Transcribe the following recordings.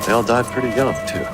They all died pretty young, too.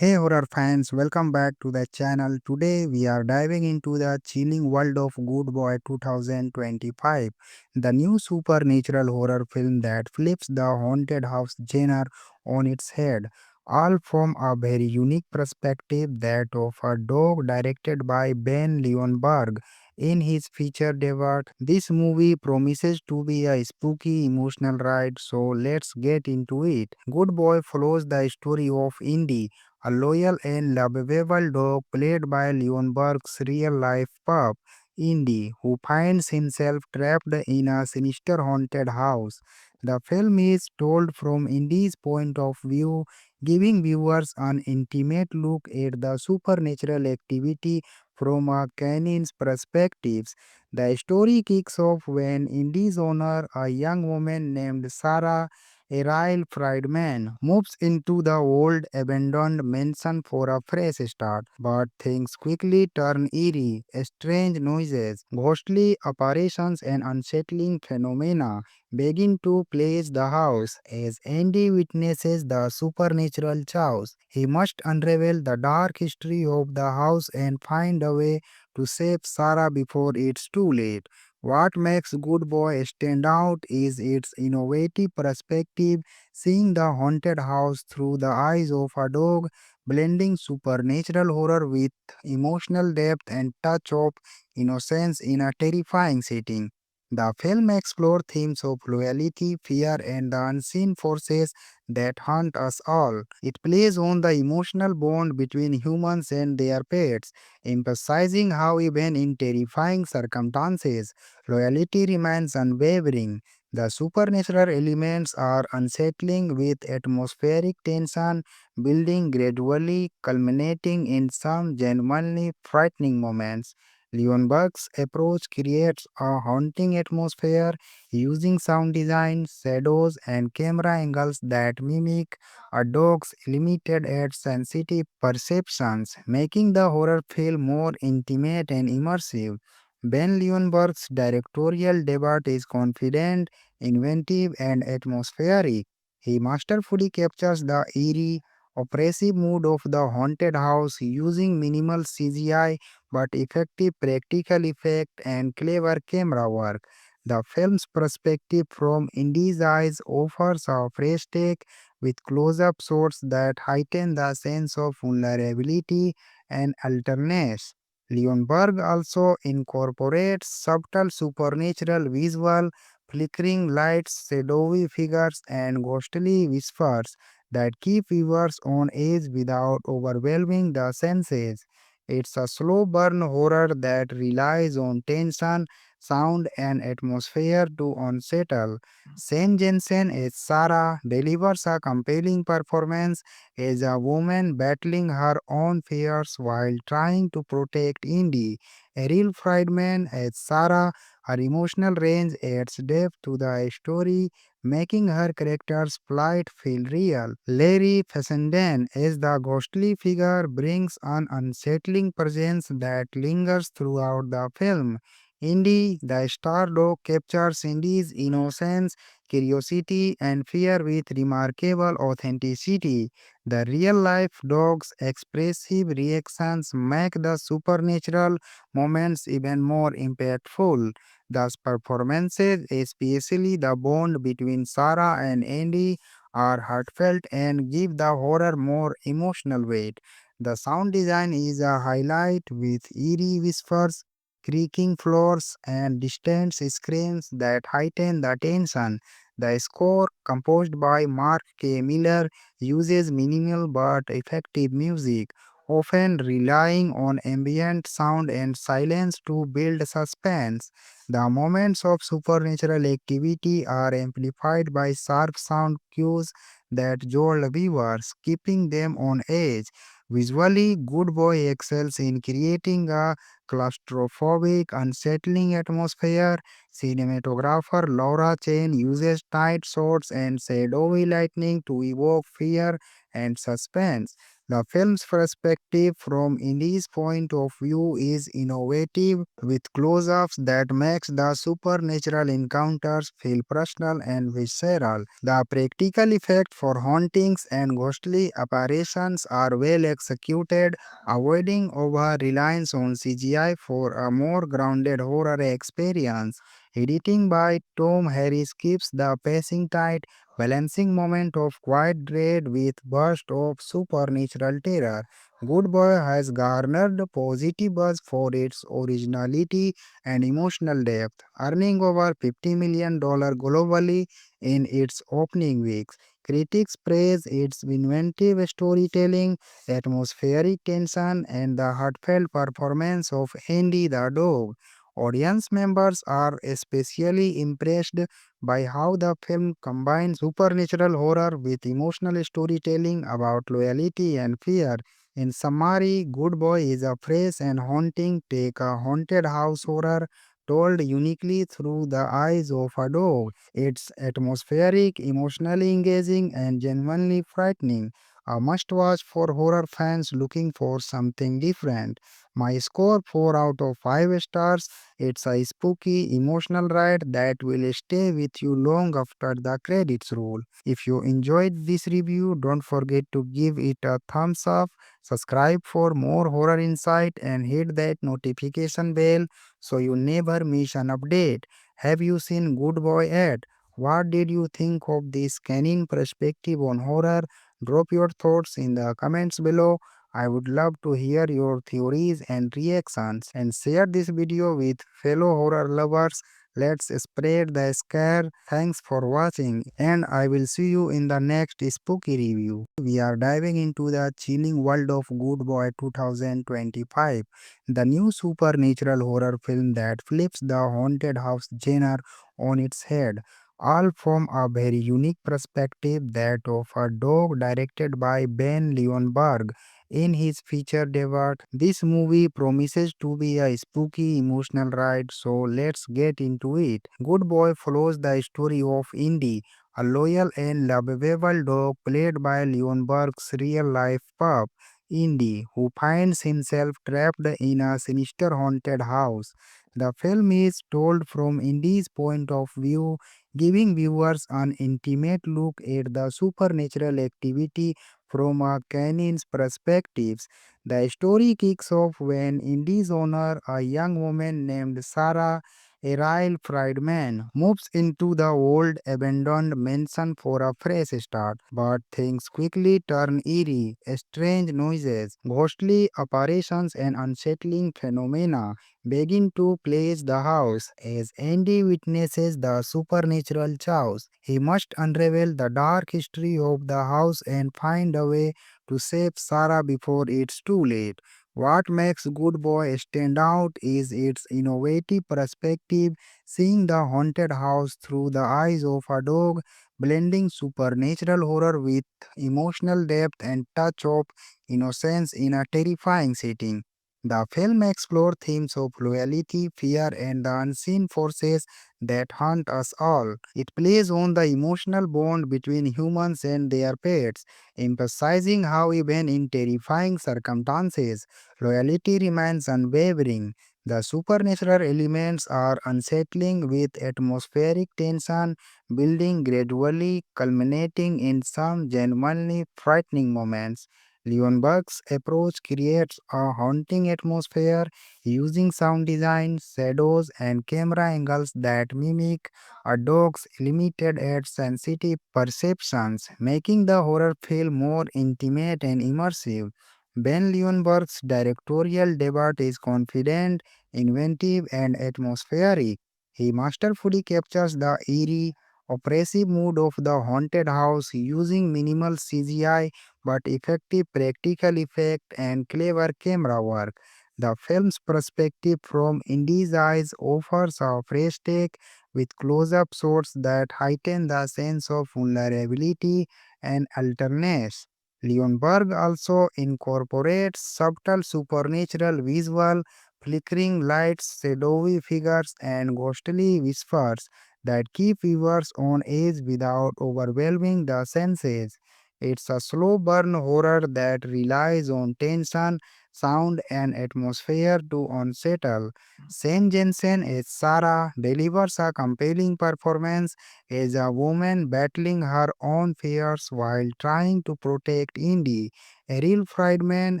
Hey horror fans, welcome back to the channel. Today we are diving into the chilling world of Good Boy 2025, the new supernatural horror film that flips the haunted house genre on its head, all from a very unique perspective that of a dog directed by Ben Leonberg. In his feature debut, this movie promises to be a spooky emotional ride, so let's get into it. Good Boy follows the story of Indy, a loyal and lovable dog played by Leonberg's real-life pup, Indy, who finds himself trapped in a sinister haunted house. The film is told from Indy's point of view, giving viewers an intimate look at the supernatural activity from a canine's perspectives. The story kicks off when Indy's owner, a young woman named Sarah, Ariel Friedman moves into the old abandoned mansion for a fresh start, but things quickly turn eerie. Strange noises, ghostly apparitions, and unsettling phenomena begin to plague the house. As Andy witnesses the supernatural chaos, he must unravel the dark history of the house and find a way to save Sarah before it's too late. What makes Good Boy stand out is its innovative perspective, seeing the haunted house through the eyes of a dog, blending supernatural horror with emotional depth and touch of innocence in a terrifying setting. The film explores themes of loyalty, fear, and the unseen forces that haunt us all. It plays on the emotional bond between humans and their pets, emphasizing how even in terrifying circumstances, loyalty remains unwavering. The supernatural elements are unsettling with atmospheric tension building gradually, culminating in some genuinely frightening moments. Leonberg's approach creates a haunting atmosphere using sound design, shadows, and camera angles that mimic a dog's limited yet sensitive perceptions, making the horror feel more intimate and immersive. Ben Leonberg's directorial debut is confident, inventive, and atmospheric. He masterfully captures the eerie, oppressive mood of the haunted house using minimal CGI but effective practical effect and clever camera work. The film's perspective from Indy's eyes offers a fresh take with close-up shots that heighten the sense of vulnerability and alertness. Leonberg also incorporates subtle supernatural visual, flickering lights, shadowy figures, and ghostly whispers that keep viewers on edge without overwhelming the senses. It's a slow burn horror that relies on tension, sound, and atmosphere to unsettle. Saint Jensen as Sarah delivers a compelling performance as a woman battling her own fears while trying to protect Indy. Errol Friedman as Sarah, her emotional range adds depth to the story, making her character's plight feel real. Larry Fessenden as the ghostly figure brings an unsettling presence that lingers throughout the film. Indy, the star dog, captures Indy's innocence, curiosity, and fear with remarkable authenticity. The real life dog's expressive reactions make the supernatural moments even more impactful. Thus, performances, especially the bond between Sarah and Andy, are heartfelt and give the horror more emotional weight. The sound design is a highlight with eerie whispers, creaking floors, and distant screams that heighten the tension. The score, composed by Mark K. Miller, uses minimal but effective music, often relying on ambient sound and silence to build suspense. The moments of supernatural activity are amplified by sharp sound cues that jolt viewers, keeping them on edge. Visually, Good Boy excels in creating a claustrophobic, unsettling atmosphere, Cinematographer Laura Chen uses tight shots and shadowy lighting to evoke fear and suspense. The film's perspective from Indy's point of view is innovative, with close-ups that makes the supernatural encounters feel personal and visceral. The practical effects for hauntings and ghostly apparitions are well executed, avoiding over-reliance on CGI for a more grounded horror experience. Editing by Tom Harris keeps the pacing tight, balancing moment of quiet dread with burst of supernatural terror. Good Boy has garnered positive buzz for its originality and emotional depth, earning over $50 million globally in its opening weeks. Critics praise its inventive storytelling, atmospheric tension, and the heartfelt performance of Andy the dog. Audience members are especially impressed by how the film combines supernatural horror with emotional storytelling about loyalty and fear. In summary, Good Boy is a fresh and haunting take a haunted house horror told uniquely through the eyes of a dog. It's atmospheric, emotionally engaging, and genuinely frightening. A must watch for horror fans looking for something different. My score 4 out of 5 stars. It's a spooky, emotional ride that will stay with you long after the credits roll. If you enjoyed this review, don't forget to give it a thumbs up, subscribe for more horror insight, and hit that notification bell so you never miss an update. Have you seen Good Boy yet? What did you think of this scanning perspective on horror? Drop your thoughts in the comments below. I would love to hear your theories and reactions, and share this video with fellow horror lovers. Let's spread the scare. Thanks for watching, and I will see you in the next spooky review. We are diving into the chilling world of Good Boy 2025, the new supernatural horror film that flips the haunted house genre on its head, all from a very unique perspective, that of a dog, directed by Ben Leonberg. In his feature debut, this movie promises to be a spooky emotional ride, so let's get into it. Good Boy follows the story of Indy, a loyal and lovable dog played by Leonberg's real-life pup, Indy, who finds himself trapped in a sinister haunted house. The film is told from Indy's point of view, giving viewers an intimate look at the supernatural activity from a canine's perspectives. The story kicks off when Indy's owner, a young woman named Sarah, a Royal Friedman, moves into the old abandoned mansion for a fresh start. But things quickly turn eerie. Strange noises, ghostly apparitions, and unsettling phenomena begin to plague the house. As Andy witnesses the supernatural chaos, he must unravel the dark history of the house and find a way to save Sarah before it's too late. What makes Good Boy stand out is its innovative perspective, seeing the haunted house through the eyes of a dog, blending supernatural horror with emotional depth and touch of innocence in a terrifying setting. The film explores themes of loyalty, fear, and the unseen forces that haunt us all. It plays on the emotional bond between humans and their pets, emphasizing how even in terrifying circumstances, loyalty remains unwavering. The supernatural elements are unsettling, with atmospheric tension building gradually, culminating in some genuinely frightening moments. Leonberg's approach creates a haunting atmosphere using sound design, shadows, and camera angles that mimic a dog's limited yet sensitive perceptions, making the horror feel more intimate and immersive. Ben Leonberg's directorial debut is confident, inventive, and atmospheric. He masterfully captures the eerie, oppressive mood of the haunted house using minimal CGI but effective practical effect and clever camera work. The film's perspective from Indy's eyes offers a fresh take, with close-up shots that heighten the sense of vulnerability and alertness. Leonberg also incorporates subtle supernatural visual flickering lights, shadowy figures, and ghostly whispers that keep viewers on edge without overwhelming the senses. It's a slow burn horror that relies on tension, sound, and atmosphere to unsettle. Saint Jensen as Sarah delivers a compelling performance as a woman battling her own fears while trying to protect Indy. Errol Friedman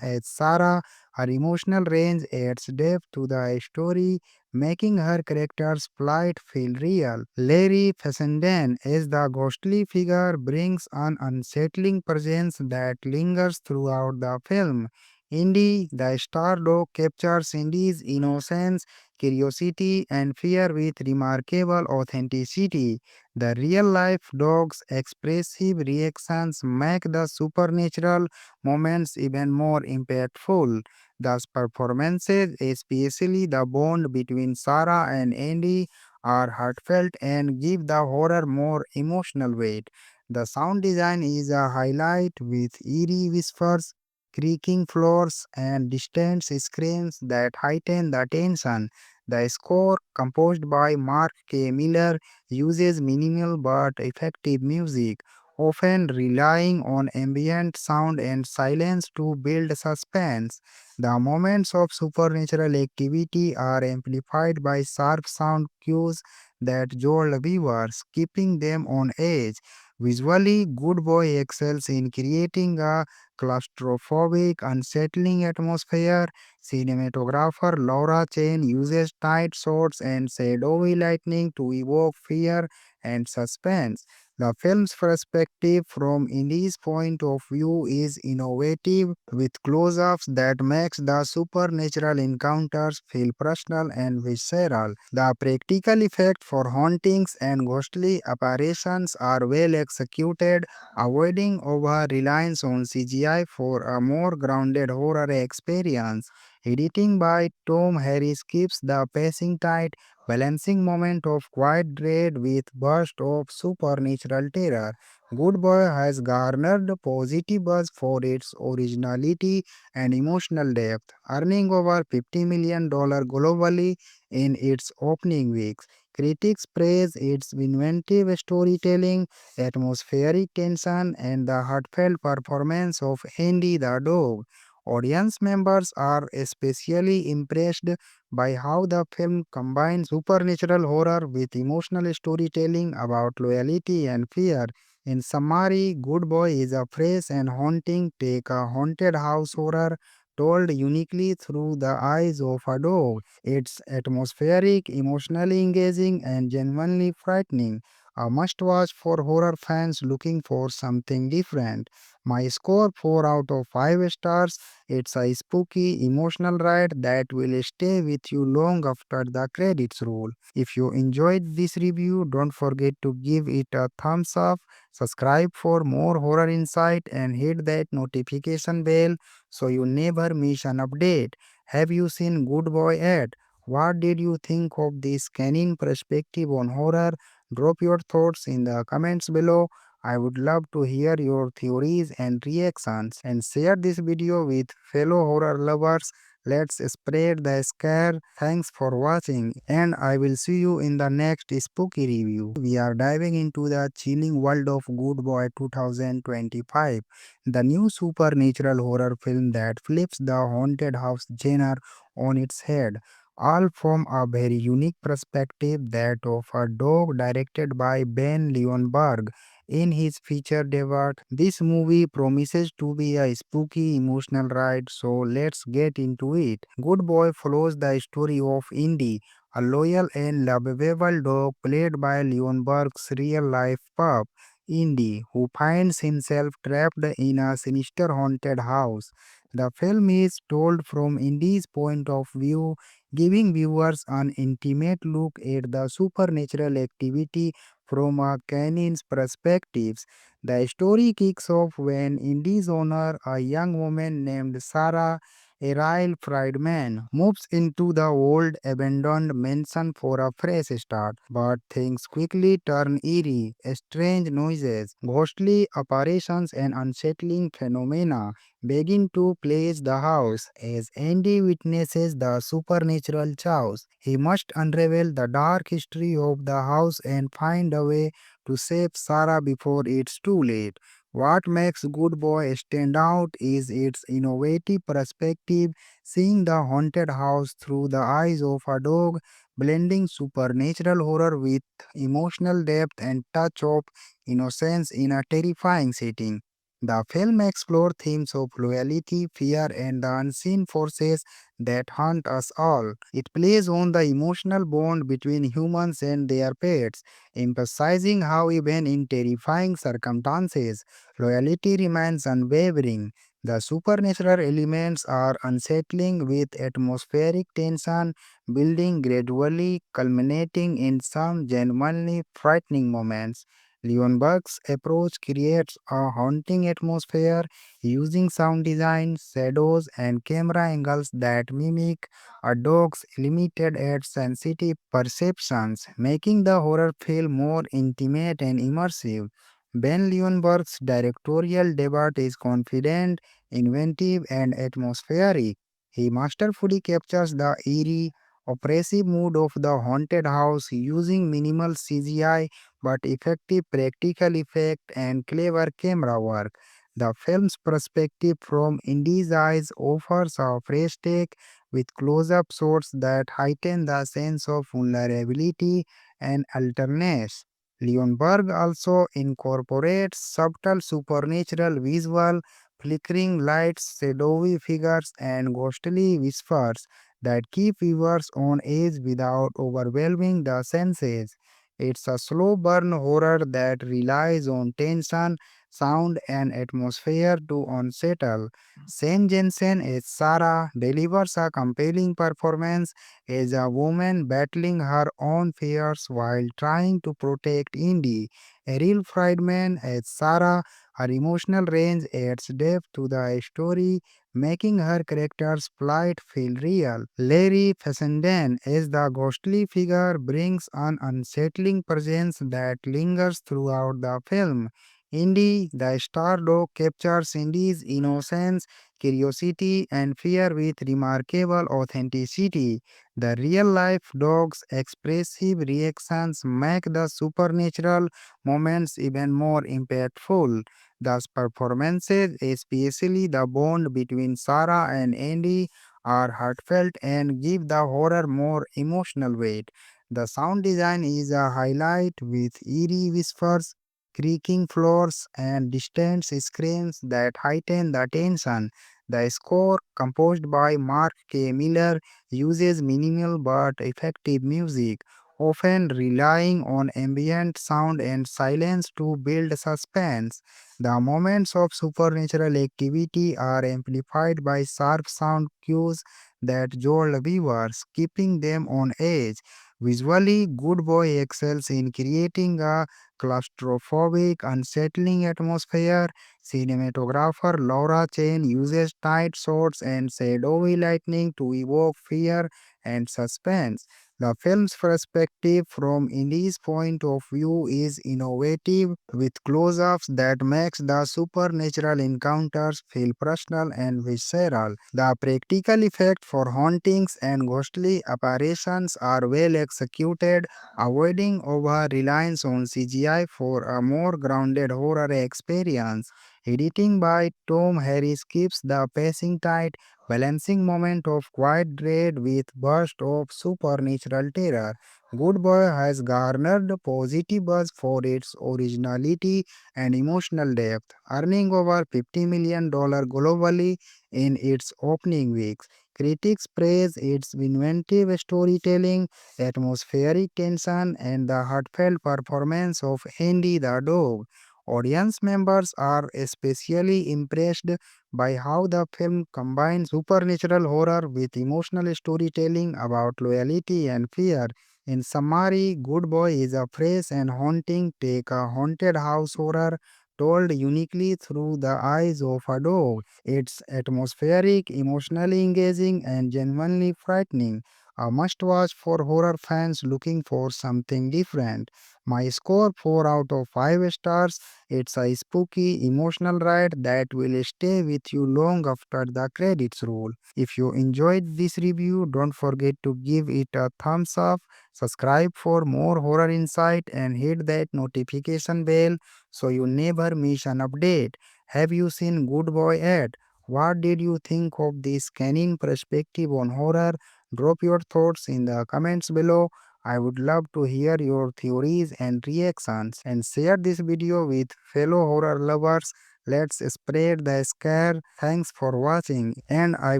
as Sarah, her emotional range adds depth to the story, making her character's plight feel real. Larry Fessenden as the ghostly figure brings an unsettling presence that lingers throughout the film. Indy, the star dog, captures Indy's innocence, curiosity, and fear with remarkable authenticity. The real life dog's expressive reactions make the supernatural moments even more impactful. Thus, performances, especially the bond between Sarah and Andy, are heartfelt and give the horror more emotional weight. The sound design is a highlight with eerie whispers, creaking floors, and distant screams that heighten the tension. The score, composed by Mark K. Miller, uses minimal but effective music, often relying on ambient sound and silence to build suspense. The moments of supernatural activity are amplified by sharp sound cues that jolt viewers, keeping them on edge. Visually, Good Boy excels in creating a claustrophobic, unsettling atmosphere. Cinematographer Laura Chen uses tight shots and shadowy lighting to evoke fear and suspense. The film's perspective from Indy's point of view is innovative, with close-ups that makes the supernatural encounters feel personal and visceral. The practical effects for hauntings and ghostly apparitions are well executed, avoiding over-reliance on CGI for a more grounded horror experience. Editing by Tom Harris keeps the pacing tight, balancing moment of quiet dread with burst of supernatural terror. Good Boy has garnered positive buzz for its originality and emotional depth, earning over $50 million globally in its opening weeks. Critics praise its inventive storytelling, atmospheric tension, and the heartfelt performance of Andy the dog. Audience members are especially impressed by how the film combines supernatural horror with emotional storytelling about loyalty and fear. In summary, Good Boy is a fresh and haunting take, a haunted house horror told uniquely through the eyes of a dog. It's atmospheric, emotionally engaging, and genuinely frightening. A must watch for horror fans looking for something different. My score 4 out of 5 stars. It's a spooky, emotional ride that will stay with you long after the credits roll. If you enjoyed this review, don't forget to give it a thumbs up, subscribe for more horror insight, and hit that notification bell so you never miss an update. Have you seen Good Boy yet? What did you think of this canine perspective on horror? Drop your thoughts in the comments below. I would love to hear your theories and reactions, and share this video with fellow horror lovers. Let's spread the scare. Thanks for watching, and I will see you in the next spooky review. We are diving into the chilling world of Good Boy 2025, the new supernatural horror film that flips the haunted house genre on its head, all from a very unique perspective, that of a dog, directed by Ben Leonberg. In his feature debut, this movie promises to be a spooky emotional ride, so let's get into it. Good Boy follows the story of Indy, a loyal and lovable dog played by Leonberg's real-life pup, Indy, who finds himself trapped in a sinister haunted house. The film is told from Indy's point of view, giving viewers an intimate look at the supernatural activity from a canine's perspective. The story kicks off when Indy's owner, a young woman named Sarah, Errol Friedman moves into the old abandoned mansion for a fresh start, but things quickly turn eerie. Strange noises, ghostly apparitions, and unsettling phenomena begin to plague the house. As Andy witnesses the supernatural chaos, he must unravel the dark history of the house and find a way to save Sarah before it's too late. What makes Good Boy stand out is its innovative perspective, seeing the haunted house through the eyes of a dog, blending supernatural horror with emotional depth and touch of innocence in a terrifying setting. The film explores themes of loyalty, fear, and the unseen forces that haunt us all. It plays on the emotional bond between humans and their pets, emphasizing how even in terrifying circumstances, loyalty remains unwavering. The supernatural elements are unsettling with atmospheric tension building gradually, culminating in some genuinely frightening moments. Leonberg's approach creates a haunting atmosphere using sound design, shadows, and camera angles that mimic a dog's limited yet sensitive perceptions, making the horror feel more intimate and immersive. Ben Leonberg's directorial debut is confident, inventive, and atmospheric. He masterfully captures the eerie, oppressive mood of the haunted house using minimal CGI but effective practical effect and clever camera work. The film's perspective from Indy's eyes offers a fresh take with close-up shots that heighten the sense of vulnerability and alertness. Leonberg also incorporates subtle supernatural visual, flickering lights, shadowy figures, and ghostly whispers that keep viewers on edge without overwhelming the senses. It's a slow burn horror that relies on tension, sound, and atmosphere to unsettle. Sam Jensen as Sarah delivers a compelling performance as a woman battling her own fears while trying to protect Indy. Errol Friedman as Sarah, her emotional range adds depth to the story, making her character's plight feel real. Larry Fessenden as the ghostly figure brings an unsettling presence that lingers throughout the film. Indy, the star dog, captures Indy's innocence, curiosity, and fear with remarkable authenticity. The real life dog's expressive reactions make the supernatural moments even more impactful. Thus, performances, especially the bond between Sarah and Andy, are heartfelt and give the horror more emotional weight. The sound design is a highlight with eerie whispers, creaking floors, and distant screams that heighten the tension. The score, composed by Mark K. Miller, uses minimal but effective music, often relying on ambient sound and silence to build suspense. The moments of supernatural activity are amplified by sharp sound cues that jolt viewers, keeping them on edge. Visually, Good Boy excels in creating a claustrophobic, unsettling atmosphere. Cinematographer Laura Chen uses tight shots and shadowy lighting to evoke fear and suspense. The film's perspective from Indy's point of view is innovative with close-ups that makes the supernatural encounters feel personal and visceral. The practical effect for hauntings and ghostly apparitions are well executed, avoiding over-reliance on CGI for a more grounded horror experience. Editing by Tom Harris keeps the pacing tight, balancing moment of quiet dread with burst of supernatural terror. Good Boy has garnered positive buzz for its originality and emotional depth, earning over $50 million globally in its opening weeks. Critics praise its inventive storytelling, atmospheric tension, and the heartfelt performance of Andy the dog. Audience members are especially impressed by how the film combines supernatural horror with emotional storytelling about loyalty and fear. In summary, Good Boy is a fresh and haunting take a haunted house horror told uniquely through the eyes of a dog. It's atmospheric, emotionally engaging, and genuinely frightening. A must watch for horror fans looking for something different. My score 4 out of 5 stars. It's a spooky, emotional ride that will stay with you long after the credits roll. If you enjoyed this review, don't forget to give it a thumbs up, subscribe for more horror insight, and hit that notification bell so you never miss an update. Have you seen Good Boy Ed? What did you think of this canine perspective on horror? Drop your thoughts in the comments below. I would love to hear your theories and reactions, and share this video with fellow horror lovers. Let's spread the scare. Thanks for watching, and I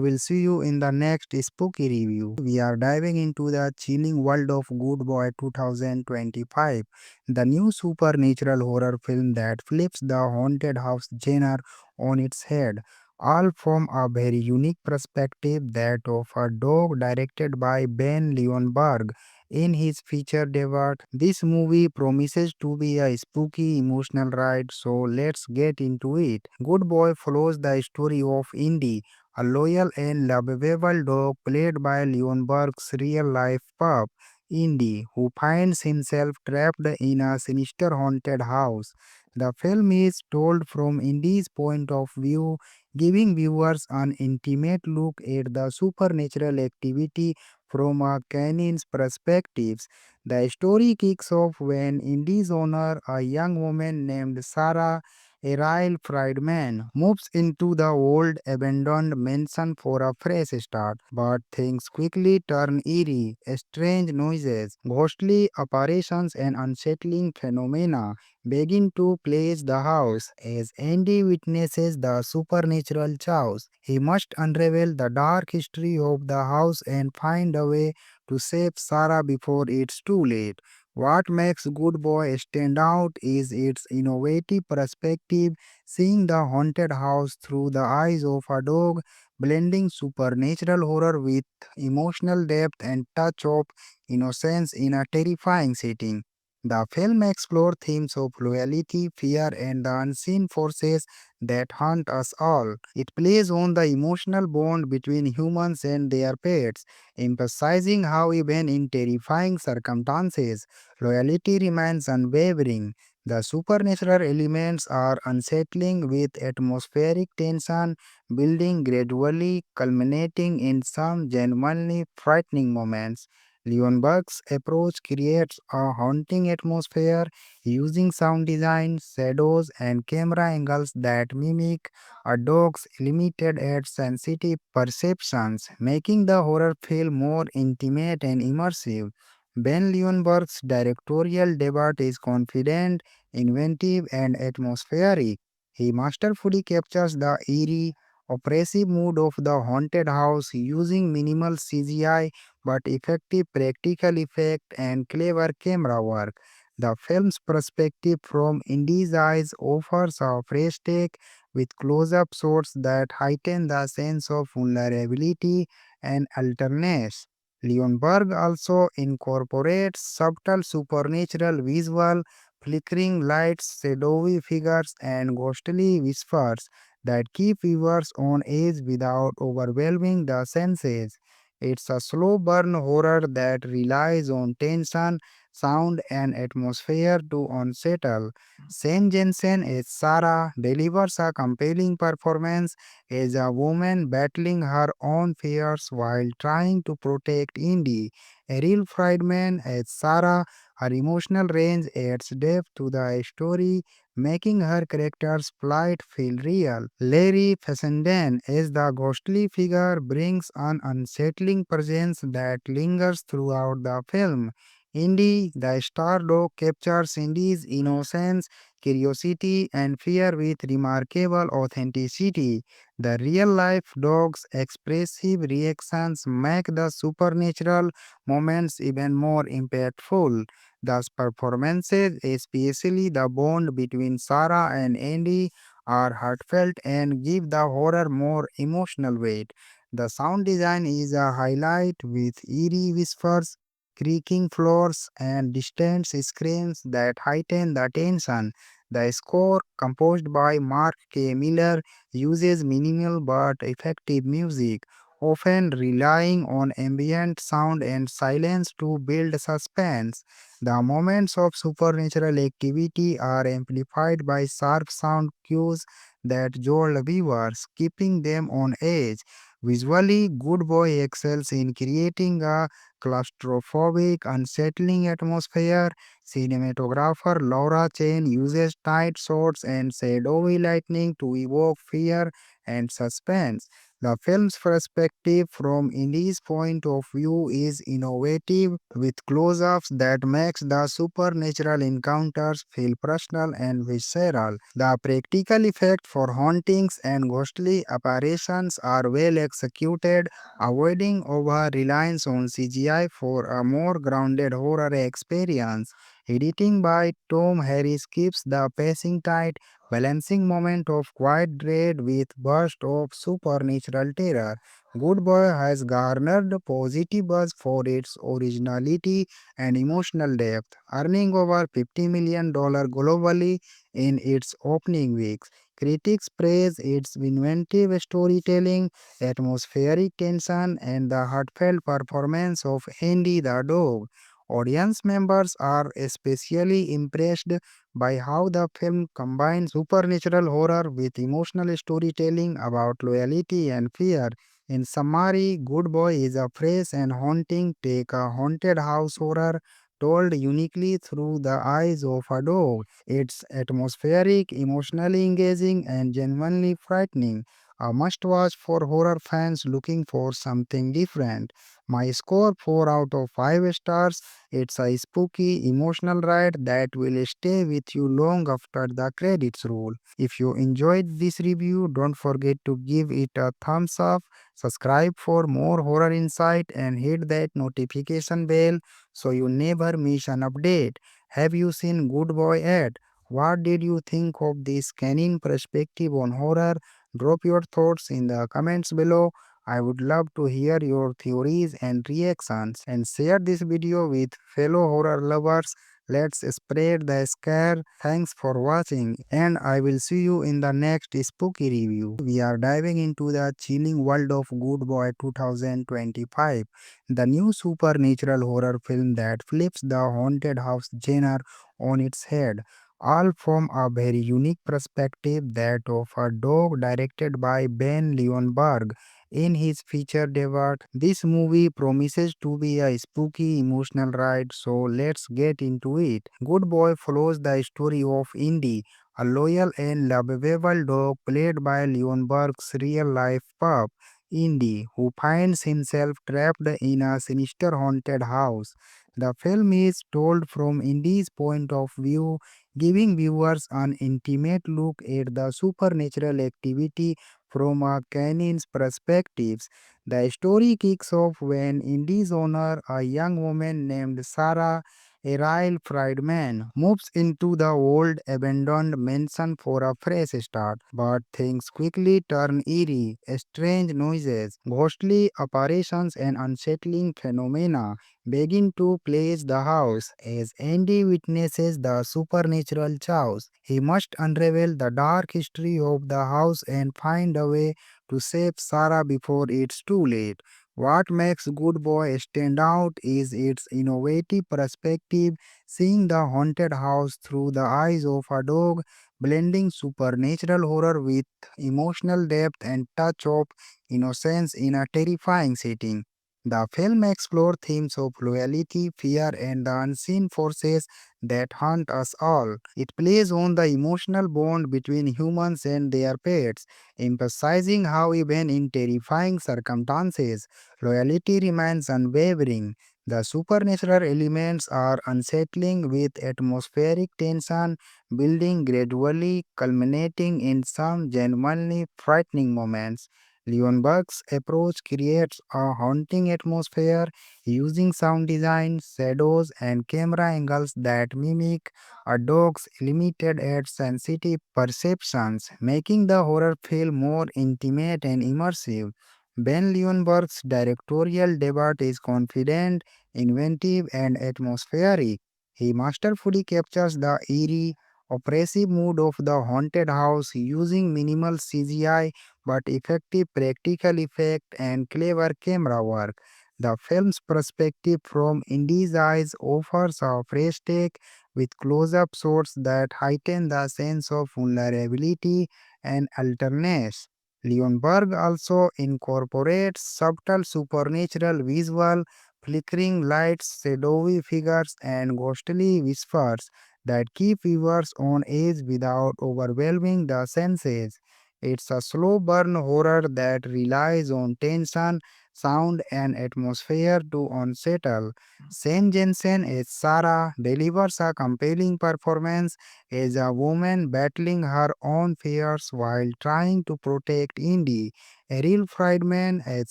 will see you in the next spooky review. We are diving into the chilling world of Good Boy 2025, the new supernatural horror film that flips the haunted house genre on its head, all from a very unique perspective, that of a dog, directed by Ben Leonberg. In his feature debut, this movie promises to be a spooky emotional ride, so let's get into it. Good Boy follows the story of Indy, a loyal and lovable dog played by Leonberg's real-life pup, Indy, who finds himself trapped in a sinister haunted house. The film is told from Indy's point of view, giving viewers an intimate look at the supernatural activity from a canine's perspectives. The story kicks off when Indy's owner, a young woman named Sarah, a Royal Friedman, moves into the old abandoned mansion for a fresh start. But things quickly turn eerie. Strange noises, ghostly apparitions, and unsettling phenomena begin to plague the house. As Andy witnesses the supernatural chaos, he must unravel the dark history of the house and find a way to save Sarah before it's too late. What makes Good Boy stand out is its innovative perspective, seeing the haunted house through the eyes of a dog, blending supernatural horror with emotional depth and touch of innocence in a terrifying setting. The film explores themes of loyalty, fear, and the unseen forces that haunt us all. It plays on the emotional bond between humans and their pets, emphasizing how even in terrifying circumstances, loyalty remains unwavering. The supernatural elements are unsettling, with atmospheric tension building gradually, culminating in some genuinely frightening moments. Leonberg's approach creates a haunting atmosphere using sound design, shadows, and camera angles that mimic a dog's limited yet sensitive perceptions, making the horror feel more intimate and immersive. Ben Leonberg's directorial debut is confident, inventive, and atmospheric. He masterfully captures the eerie, oppressive mood of the haunted house using minimal CGI but effective practical effect and clever camera work. The film's perspective from Indy's eyes offers a fresh take, with close-up shots that heighten the sense of vulnerability and alertness. Leonberg also incorporates subtle supernatural visual, flickering lights, shadowy figures, and ghostly whispers that keep viewers on edge without overwhelming the senses. It's a slow burn horror that relies on tension, sound, and atmosphere to unsettle. Shane Jensen as Sarah delivers a compelling performance as a woman battling her own fears while trying to protect Indy. Errol Friedman as Sarah, her emotional range adds depth to the story, making her character's plight feel real. Larry Fessenden as the ghostly figure brings an unsettling presence that lingers throughout the film. Indy, the star dog, captures Indy's innocence, curiosity, and fear with remarkable authenticity. The real life dog's expressive reactions make the supernatural moments even more impactful. Thus, performances, especially the bond between Sarah and Andy, are heartfelt and give the horror more emotional weight. The sound design is a highlight, with eerie whispers, creaking floors, and distant screams that heighten the tension. The score, composed by Mark K. Miller, uses minimal but effective music, often relying on ambient sound and silence to build suspense. The moments of supernatural activity are amplified by sharp sound cues that jolt viewers, keeping them on edge. Visually, Good Boy excels in creating a claustrophobic, unsettling atmosphere. Cinematographer Laura Chen uses tight shots and shadowy lighting to evoke fear and suspense. The film's perspective from Indy's point of view is innovative, with close-ups that makes the supernatural encounters feel personal and visceral. The practical effects for hauntings and ghostly apparitions are well executed, avoiding over-reliance on CGI for a more grounded horror experience. Editing by Tom Harris keeps the pacing tight, balancing moment of quiet dread with burst of supernatural terror. Good Boy has garnered positive buzz for its originality and emotional depth, earning over $50 million globally in its opening weeks. Critics praise its inventive storytelling, atmospheric tension, and the heartfelt performance of Andy the dog. Audience members are especially impressed by how the film combines supernatural horror with emotional storytelling about loyalty and fear. In summary, Good Boy is a fresh and haunting take, a haunted house horror told uniquely through the eyes of a dog. It's atmospheric, emotionally engaging, and genuinely frightening. A must watch for horror fans looking for something different. My score 4 out of 5 stars. It's a spooky, emotional ride that will stay with you long after the credits roll. If you enjoyed this review, don't forget to give it a thumbs up, subscribe for more horror insight, and hit that notification bell so you never miss an update. Have you seen Good Boy yet? What did you think of this canine perspective on horror? Drop your thoughts in the comments below. I would love to hear your theories and reactions, and share this video with fellow horror lovers. Let's spread the scare. Thanks for watching, and I will see you in the next spooky review. We are diving into the chilling world of Good Boy 2025, the new supernatural horror film that flips the haunted house genre on its head, all from a very unique perspective, that of a dog, directed by Ben Leonberg. In his feature debut, this movie promises to be a spooky emotional ride, so let's get into it. Good Boy follows the story of Indy, a loyal and lovable dog played by Leonberg's real-life pup, Indy, who finds himself trapped in a sinister haunted house. The film is told from Indy's point of view, giving viewers an intimate look at the supernatural activity from a canine's perspectives. The story kicks off when Indy's owner, a young woman named Sarah Ariel Friedman, moves into the old abandoned mansion for a fresh start. But things quickly turn eerie. Strange noises, ghostly apparitions, and unsettling phenomena begin to plague the house. As Andy witnesses the supernatural chaos, he must unravel the dark history of the house and find a way to save Sarah before it's too late. What makes Good Boy stand out is its innovative perspective, seeing the haunted house through the eyes of a dog, blending supernatural horror with emotional depth and touch of innocence in a terrifying setting. The film explores themes of loyalty, fear, and the unseen forces that haunt us all. It plays on the emotional bond between humans and their pets, emphasizing how even in terrifying circumstances, loyalty remains unwavering. The supernatural elements are unsettling, with atmospheric tension building gradually, culminating in some genuinely frightening moments. Leonberg's approach creates a haunting atmosphere using sound design, shadows, and camera angles that mimic a dog's limited yet sensitive perceptions, making the horror feel more intimate and immersive. Ben Leonberg's directorial debut is confident, inventive, and atmospheric. He masterfully captures the eerie, oppressive mood of the haunted house using minimal CGI but effective practical effect and clever camera work. The film's perspective from Indy's eyes offers a fresh take with close-up shots that heighten the sense of vulnerability and alertness. Leonberg also incorporates subtle supernatural visual, flickering lights, shadowy figures, and ghostly whispers that keep viewers on edge without overwhelming the senses. It's a slow burn horror that relies on tension, sound, and atmosphere to unsettle. Saint Jensen as Sarah delivers a compelling performance as a woman battling her own fears while trying to protect Indy. Errol Friedman as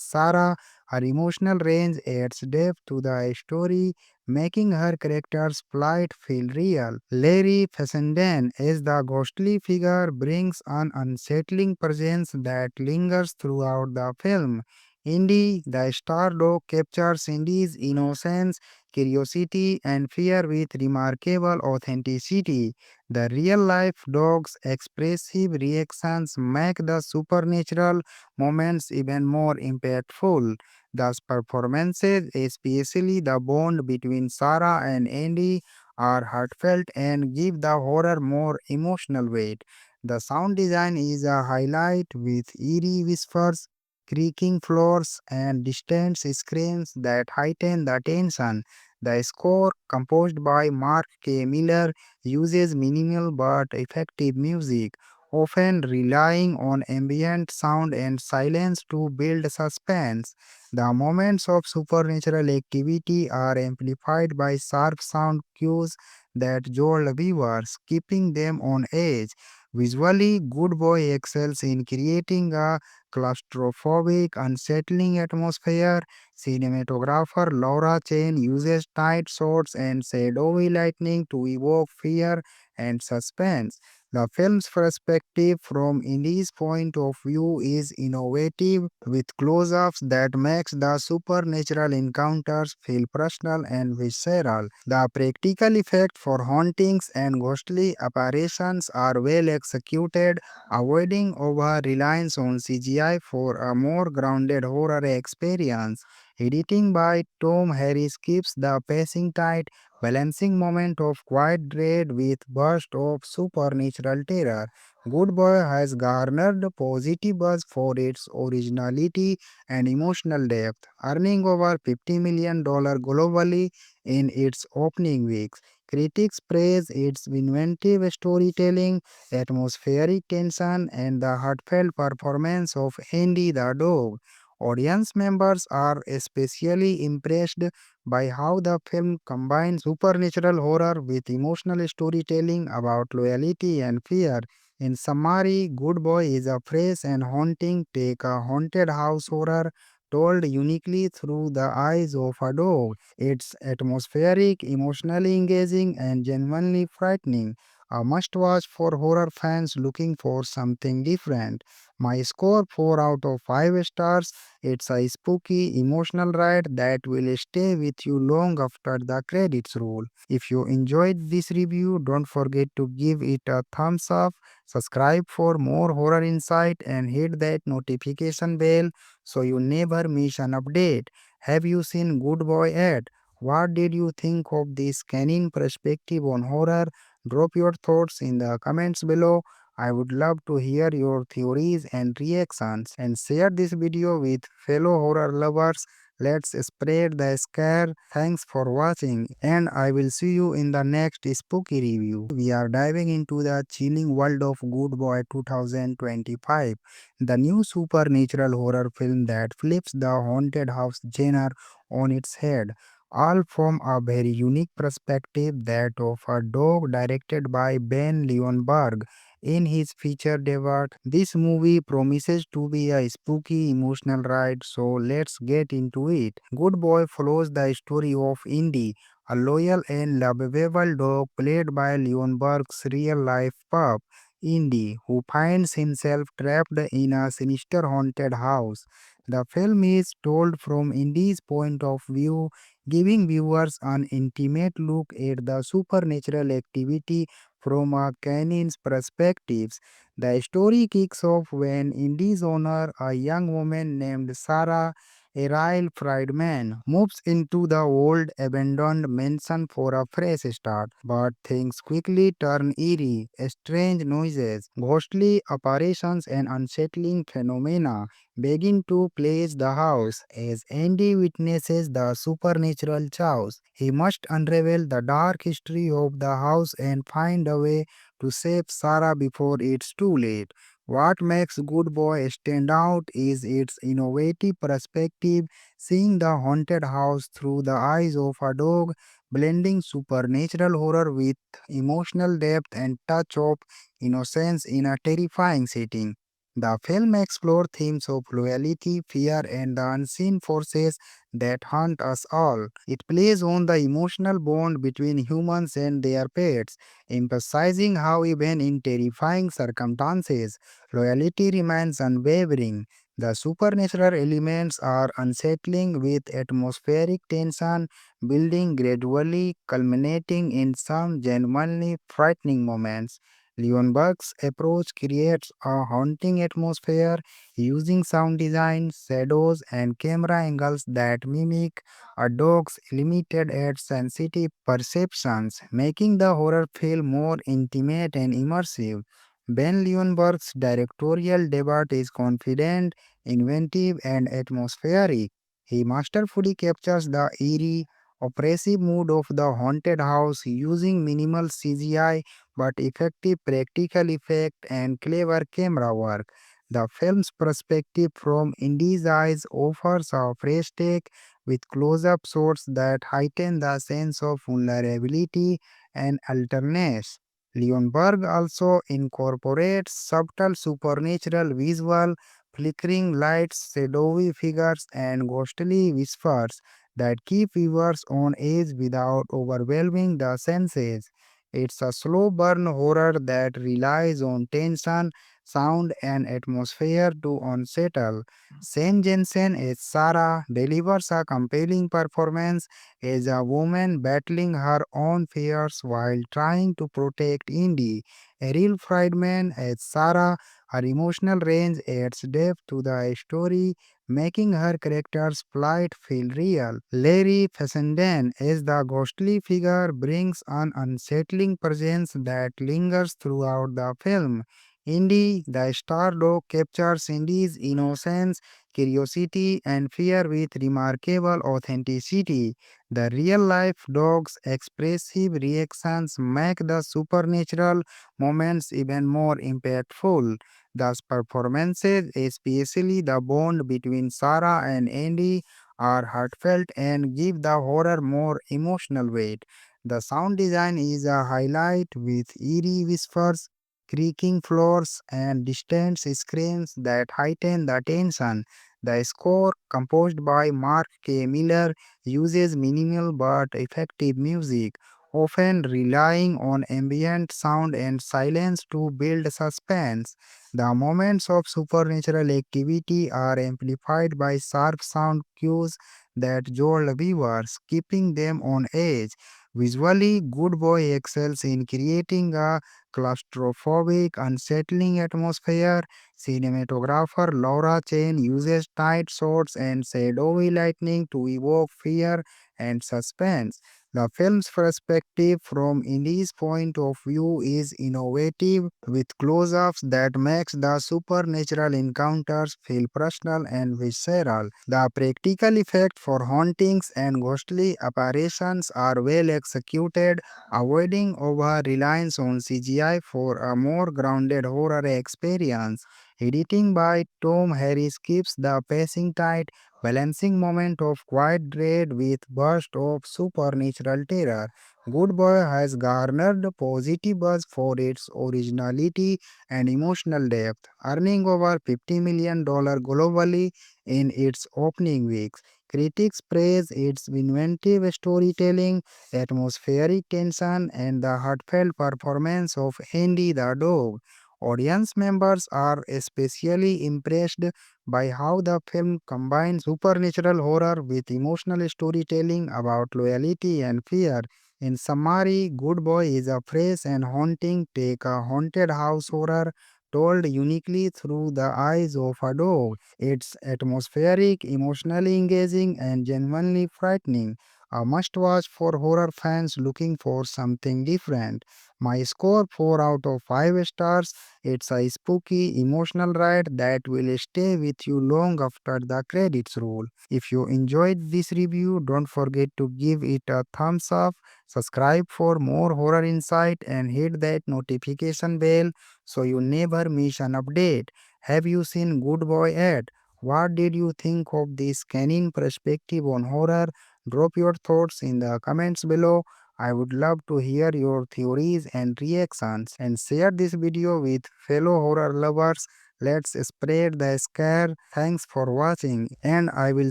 Sarah, her emotional range adds depth to the story, making her character's plight feel real. Larry Fessenden as the ghostly figure brings an unsettling presence that lingers throughout the film. Indy, the star dog, captures Indy's innocence, curiosity, and fear with remarkable authenticity. The real life dog's expressive reactions make the supernatural moments even more impactful. Thus, performances, especially the bond between Sarah and Andy, are heartfelt and give the horror more emotional weight. The sound design is a highlight with eerie whispers, creaking floors, and distant screams that heighten the tension. The score, composed by Mark K. Miller, uses minimal but effective music, often relying on ambient sound and silence to build suspense. The moments of supernatural activity are amplified by sharp sound cues that jolt viewers, keeping them on edge. Visually, Good Boy excels in creating a claustrophobic, unsettling atmosphere. Cinematographer Laura Chen uses tight shots and shadowy lighting to evoke fear and suspense. The film's perspective from Indy's point of view is innovative, with close-ups that makes the supernatural encounters feel personal and visceral. The practical effect for hauntings and ghostly apparitions are well executed, avoiding over-reliance on CGI for a more grounded horror experience. Editing by Tom Harris keeps the pacing tight, balancing moment of quiet dread with burst of supernatural terror. Good Boy has garnered positive buzz for its originality and emotional depth, earning over $50 million globally in its opening weeks. Critics praise its inventive storytelling, atmospheric tension, and the heartfelt performance of Andy the dog. Audience members are especially impressed by how the film combines supernatural horror with emotional storytelling about loyalty and fear. In summary, Good Boy is a fresh and haunting take a haunted house horror told uniquely through the eyes of a dog. It's atmospheric, emotionally engaging, and genuinely frightening. A must watch for horror fans looking for something different. My score 4 out of 5 stars. It's a spooky, emotional ride that will stay with you long after the credits roll. If you enjoyed this review, don't forget to give it a thumbs up, subscribe for more horror insight, and hit that notification bell so you never miss an update. Have you seen Good Boy yet? What did you think of this canine perspective on horror? Drop your thoughts in the comments below. I would love to hear your theories and reactions, and share this video with fellow horror lovers. Let's spread the scare. Thanks for watching, and I will see you in the next spooky review. We are diving into the chilling world of Good Boy 2025, the new supernatural horror film that flips the haunted house genre on its head, all from a very unique perspective, that of a dog, directed by Ben Leonberg. In his feature debut, this movie promises to be a spooky emotional ride, so let's get into it. Good Boy follows the story of Indy, a loyal and lovable dog played by Leonberg's real-life pup, Indy, who finds himself trapped in a sinister haunted house. The film is told from Indy's point of view, giving viewers an intimate look at the supernatural activity from a canine's perspective. The story kicks off when Indy's owner, a young woman named Sarah, Ariel Friedman, moves into the old abandoned mansion for a fresh start. But things quickly turn eerie. Strange noises, ghostly apparitions, and unsettling phenomena begin to plague the house. As Andy witnesses the supernatural chaos, he must unravel the dark history of the house and find a way to save Sarah before it's too late. What makes Good Boy stand out is its innovative perspective, seeing the haunted house through the eyes of a dog, blending supernatural horror with emotional depth and touch of innocence in a terrifying setting. The film explores themes of loyalty, fear, and the unseen forces that haunt us all. It plays on the emotional bond between humans and their pets, emphasizing how even in terrifying circumstances, loyalty remains unwavering. The supernatural elements are unsettling with atmospheric tension building gradually, culminating in some genuinely frightening moments. Leonberg's approach creates a haunting atmosphere using sound design, shadows, and camera angles that mimic a dog's limited yet sensitive perceptions, making the horror feel more intimate and immersive. Ben Leonberg's directorial debut is confident, inventive, and atmospheric. He masterfully captures the eerie, oppressive mood of the haunted house using minimal CGI but effective practical effect and clever camera work. The film's perspective from Indy's eyes offers a fresh take with close-up shots that heighten the sense of vulnerability and alertness. Leonberg also incorporates subtle supernatural visual, flickering lights, shadowy figures, and ghostly whispers that keep viewers on edge without overwhelming the senses. It's a slow burn horror that relies on tension, sound, and atmosphere to unsettle. Shane Jensen as Sarah delivers a compelling performance as a woman battling her own fears while trying to protect Indy. Errol Friedman as Sarah, her emotional range adds depth to the story, making her character's plight feel real. Larry Fessenden as the ghostly figure brings an unsettling presence that lingers throughout the film. Indy, the star dog, captures Indy's innocence, curiosity, and fear with remarkable authenticity. The real life dog's expressive reactions make the supernatural moments even more impactful. Thus, performances, especially the bond between Sarah and Andy, are heartfelt and give the horror more emotional weight. The sound design is a highlight with eerie whispers, creaking floors, and distant screams that heighten the tension. The score, composed by Mark K. Miller, uses minimal but effective music, often relying on ambient sound and silence to build suspense. The moments of supernatural activity are amplified by sharp sound cues that jolt viewers, keeping them on edge. Visually, Good Boy excels in creating a claustrophobic, unsettling atmosphere. Cinematographer Laura Chen uses tight shots and shadowy lighting to evoke fear and suspense. The film's perspective from Indy's point of view is innovative with close-ups that makes the supernatural encounters feel personal and visceral. The practical effect for hauntings and ghostly apparitions are well executed, avoiding over-reliance on CGI for a more grounded horror experience. Editing by Tom Harris keeps the pacing tight, balancing moment of quiet dread with burst of supernatural terror. Good Boy has garnered positive buzz for its originality and emotional depth, earning over $50 million globally in its opening weeks. Critics praise its inventive storytelling, atmospheric tension, and the heartfelt performance of Andy the dog. Audience members are especially impressed by how the film combines supernatural horror with emotional storytelling about loyalty and fear. In summary, Good Boy is a fresh and haunting take a haunted house horror told uniquely through the eyes of a dog. It's atmospheric, emotionally engaging, and genuinely frightening. A must watch for horror fans looking for something different. My score 4 out of 5 stars. It's a spooky, emotional ride that will stay with you long after the credits roll. If you enjoyed this review, don't forget to give it a thumbs up, subscribe for more horror insight, and hit that notification bell so you never miss an update. Have you seen Good Boy yet? What did you think of this canine perspective on horror? Drop your thoughts in the comments below. I would love to hear your theories and reactions, and share this video with fellow horror lovers. Let's spread the scare. Thanks for watching, and I will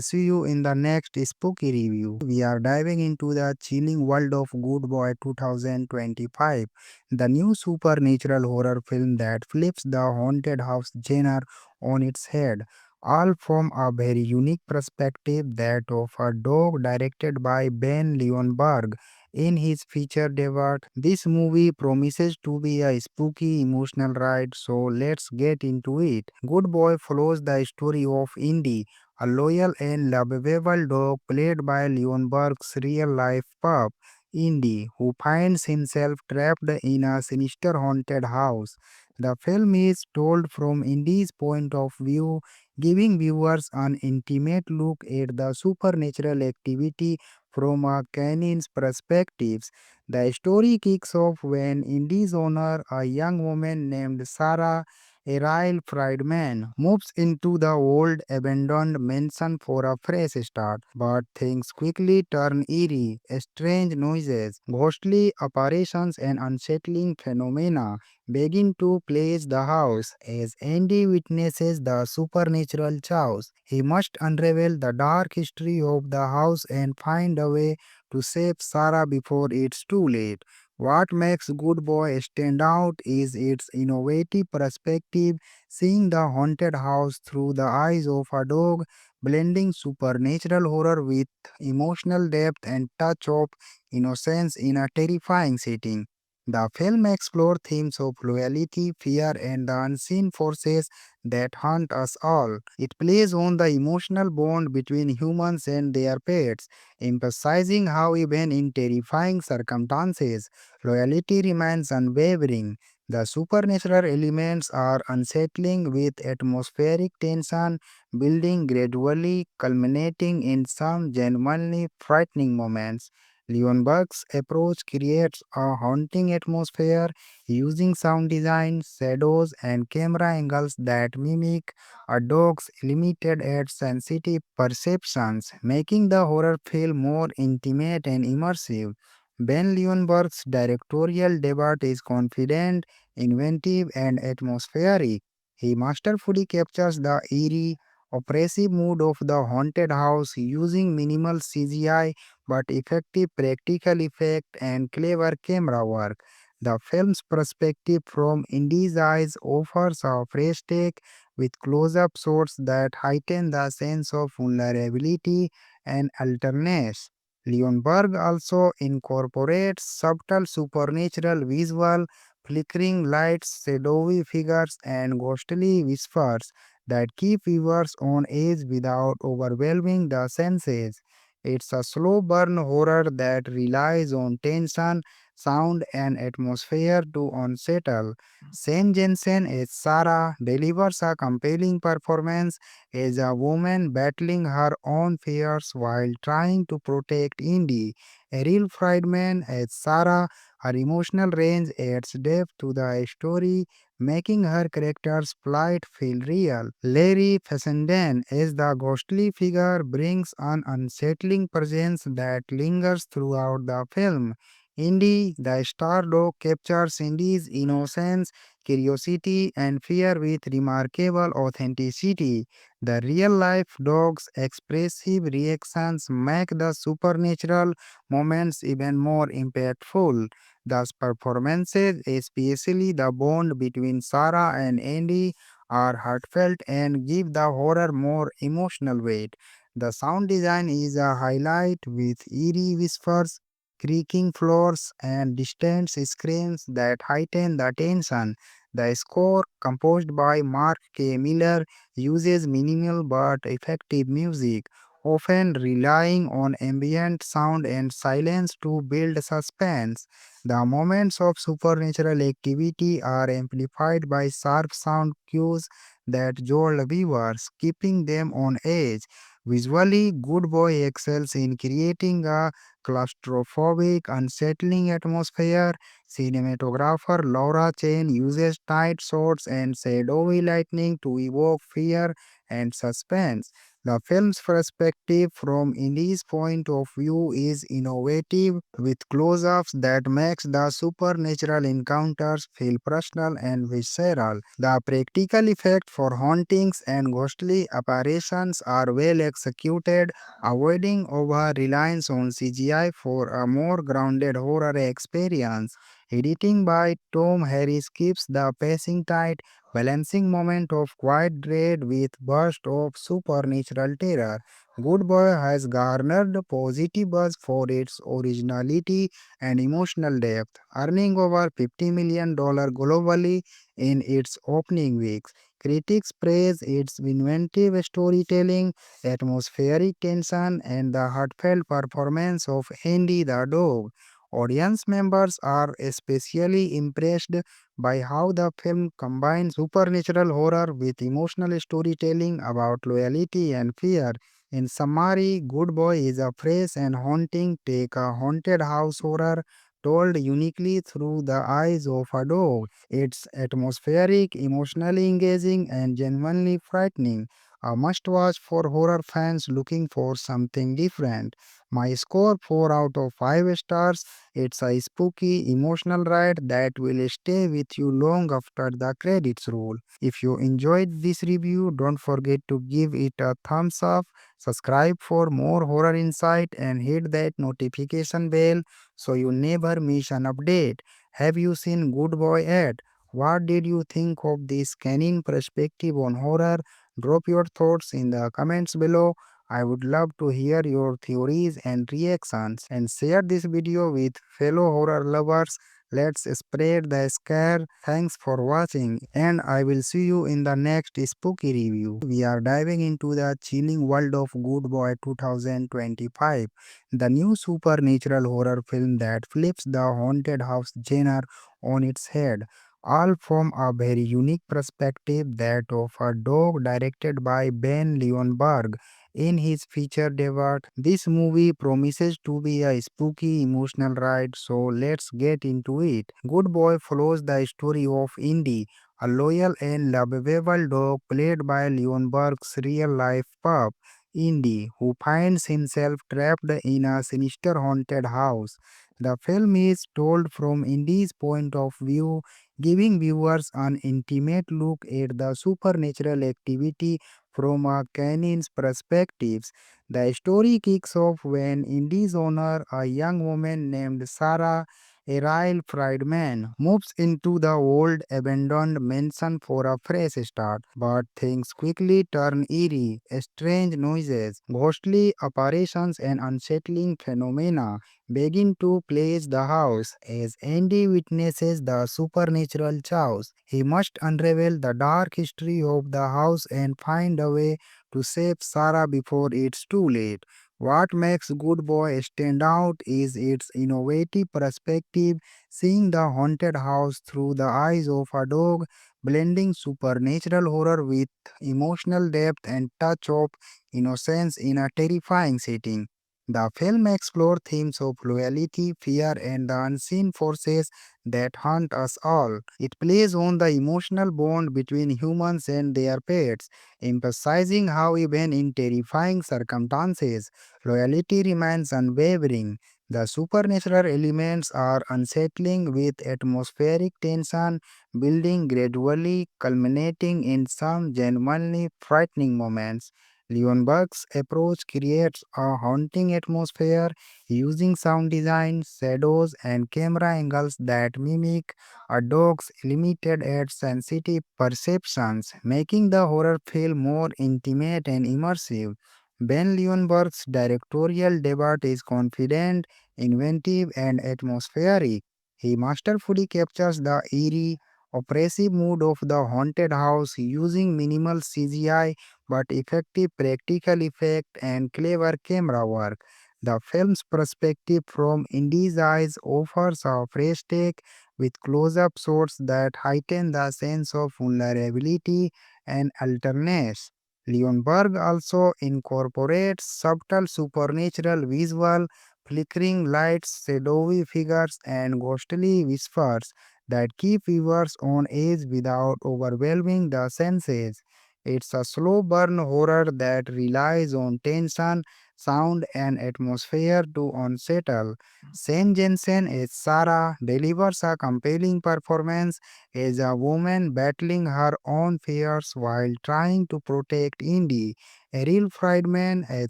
see you in the next spooky review. We are diving into the chilling world of Good Boy 2025, the new supernatural horror film that flips the haunted house genre on its head. All from a very unique perspective, that of a dog, directed by Ben Leonberg. In his feature debut, this movie promises to be a spooky emotional ride, so let's get into it. Good Boy follows the story of Indy, a loyal and lovable dog played by Leonberg's real-life pup, Indy, who finds himself trapped in a sinister haunted house. The film is told from Indy's point of view, giving viewers an intimate look at the supernatural activity from a canine's perspectives. The story kicks off when Indy's owner, a young woman named Sarah, a Royal Friedman, moves into the old abandoned mansion for a fresh start. But things quickly turn eerie. Strange noises, ghostly apparitions, and unsettling phenomena begin to plague the house. As Andy witnesses the supernatural chaos, he must unravel the dark history of the house and find a way to save Sarah before it's too late. What makes Good Boy stand out is its innovative perspective, seeing the haunted house through the eyes of a dog, blending supernatural horror with emotional depth and touch of innocence in a terrifying setting. The film explores themes of loyalty, fear, and the unseen forces that haunt us all. It plays on the emotional bond between humans and their pets, emphasizing how even in terrifying circumstances, loyalty remains unwavering. The supernatural elements are unsettling, with atmospheric tension building gradually, culminating in some genuinely frightening moments. Leonberg's approach creates a haunting atmosphere using sound design, shadows, and camera angles that mimic a dog's limited yet sensitive perceptions, making the horror feel more intimate and immersive. Ben Leonberg's directorial debut is confident, inventive, and atmospheric. He masterfully captures the eerie, oppressive mood of the haunted house using minimal CGI but effective practical effect and clever camera work. The film's perspective from Indy's eyes offers a fresh take, with close-up shots that heighten the sense of vulnerability and alertness. Leonberg also incorporates subtle supernatural visual, flickering lights, shadowy figures, and ghostly whispers that keep viewers on edge without overwhelming the senses. It's a slow burn horror that relies on tension, sound, and atmosphere to unsettle. Shane Jensen as Sarah delivers a compelling performance as a woman battling her own fears while trying to protect Indy. Errol Friedman as Sarah, her emotional range adds depth to the story, making her character's plight feel real. Larry Fessenden as the ghostly figure brings an unsettling presence that lingers throughout the film. Indy, the star dog, captures Indy's innocence, curiosity, and fear with remarkable authenticity. The real life dog's expressive reactions make the supernatural moments even more impactful. Thus, performances, especially the bond between Sarah and Andy, are heartfelt and give the horror more emotional weight. The sound design is a highlight, with eerie whispers creaking floors, and distant screams that heighten the tension. The score, composed by Mark K. Miller, uses minimal but effective music, often relying on ambient sound and silence to build suspense. The moments of supernatural activity are amplified by sharp sound cues that jolt viewers, keeping them on edge. Visually, Good Boy excels in creating a claustrophobic, unsettling atmosphere. Cinematographer Laura Chen uses tight shots and shadowy lighting to evoke fear and suspense. The film's perspective from Indy's point of view is innovative, with close-ups that makes the supernatural encounters feel personal and visceral. The practical effects for hauntings and ghostly apparitions are well executed, avoiding over-reliance on CGI for a more grounded horror experience. Editing by Tom Harris keeps the pacing tight, balancing moment of quiet dread with burst of supernatural terror. Good Boy has garnered positive buzz for its originality and emotional depth, earning over $50 million globally in its opening weeks. Critics praise its inventive storytelling, atmospheric tension, and the heartfelt performance of Andy the dog. Audience members are especially impressed by how the film combines supernatural horror with emotional storytelling about loyalty and fear. In summary, Good Boy is a fresh and haunting take a haunted house horror told uniquely through the eyes of a dog. It's atmospheric, emotionally engaging, and genuinely frightening. A must watch for horror fans looking for something different. My score 4 out of 5 stars. It's a spooky, emotional ride that will stay with you long after the credits roll. If you enjoyed this review, don't forget to give it a thumbs up, subscribe for more horror insight, and hit that notification bell so you never miss an update. Have you seen Good Boy yet? What did you think of this canine perspective on horror? Drop your thoughts in the comments below. I would love to hear your theories and reactions, and share this video with fellow horror lovers. Let's spread the scare. Thanks for watching, and I will see you in the next spooky review. We are diving into the chilling world of Good Boy 2025, the new supernatural horror film that flips the haunted house genre on its head, all from a very unique perspective, that of a dog, directed by Ben Leonberg. In his feature debut, this movie promises to be a spooky emotional ride, so let's get into it. Good Boy follows the story of Indy, a loyal and lovable dog played by Leonberg's real life pup, Indy, who finds himself trapped in a sinister haunted house. The film is told from Indy's point of view, giving viewers an intimate look at the supernatural activity from a canine's perspectives. The story kicks off when Indy's owner, a young woman named Sarah, a Royal Friedman, moves into the old abandoned mansion for a fresh start. But things quickly turn eerie. Strange noises, ghostly apparitions, and unsettling phenomena begin to plague the house. As Andy witnesses the supernatural chaos, he must unravel the dark history of the house and find a way to save Sarah before it's too late. What makes Good Boy stand out is its innovative perspective, seeing the haunted house through the eyes of a dog, blending supernatural horror with emotional depth and touch of innocence in a terrifying setting. The film explores themes of loyalty, fear, and the unseen forces that haunt us all. It plays on the emotional bond between humans and their pets, emphasizing how even in terrifying circumstances, loyalty remains unwavering. The supernatural elements are unsettling, with atmospheric tension building gradually, culminating in some genuinely frightening moments. Leonberg's approach creates a haunting atmosphere using sound design, shadows, and camera angles that mimic a dog's limited yet sensitive perceptions, making the horror feel more intimate and immersive. Ben Leonberg's directorial debut is confident, inventive, and atmospheric. He masterfully captures the eerie, oppressive mood of the haunted house using minimal CGI but effective practical effect and clever camera work. The film's perspective from Indy's eyes offers a fresh take with close-up shots that heighten the sense of vulnerability and alertness. Leonberg also incorporates subtle supernatural visual, flickering lights, shadowy figures, and ghostly whispers that keep viewers on edge without overwhelming the senses. It's a slow burn horror that relies on tension, sound, and atmosphere to unsettle. Saint Jensen as Sarah delivers a compelling performance as a woman battling her own fears while trying to protect Indy. Errol Friedman as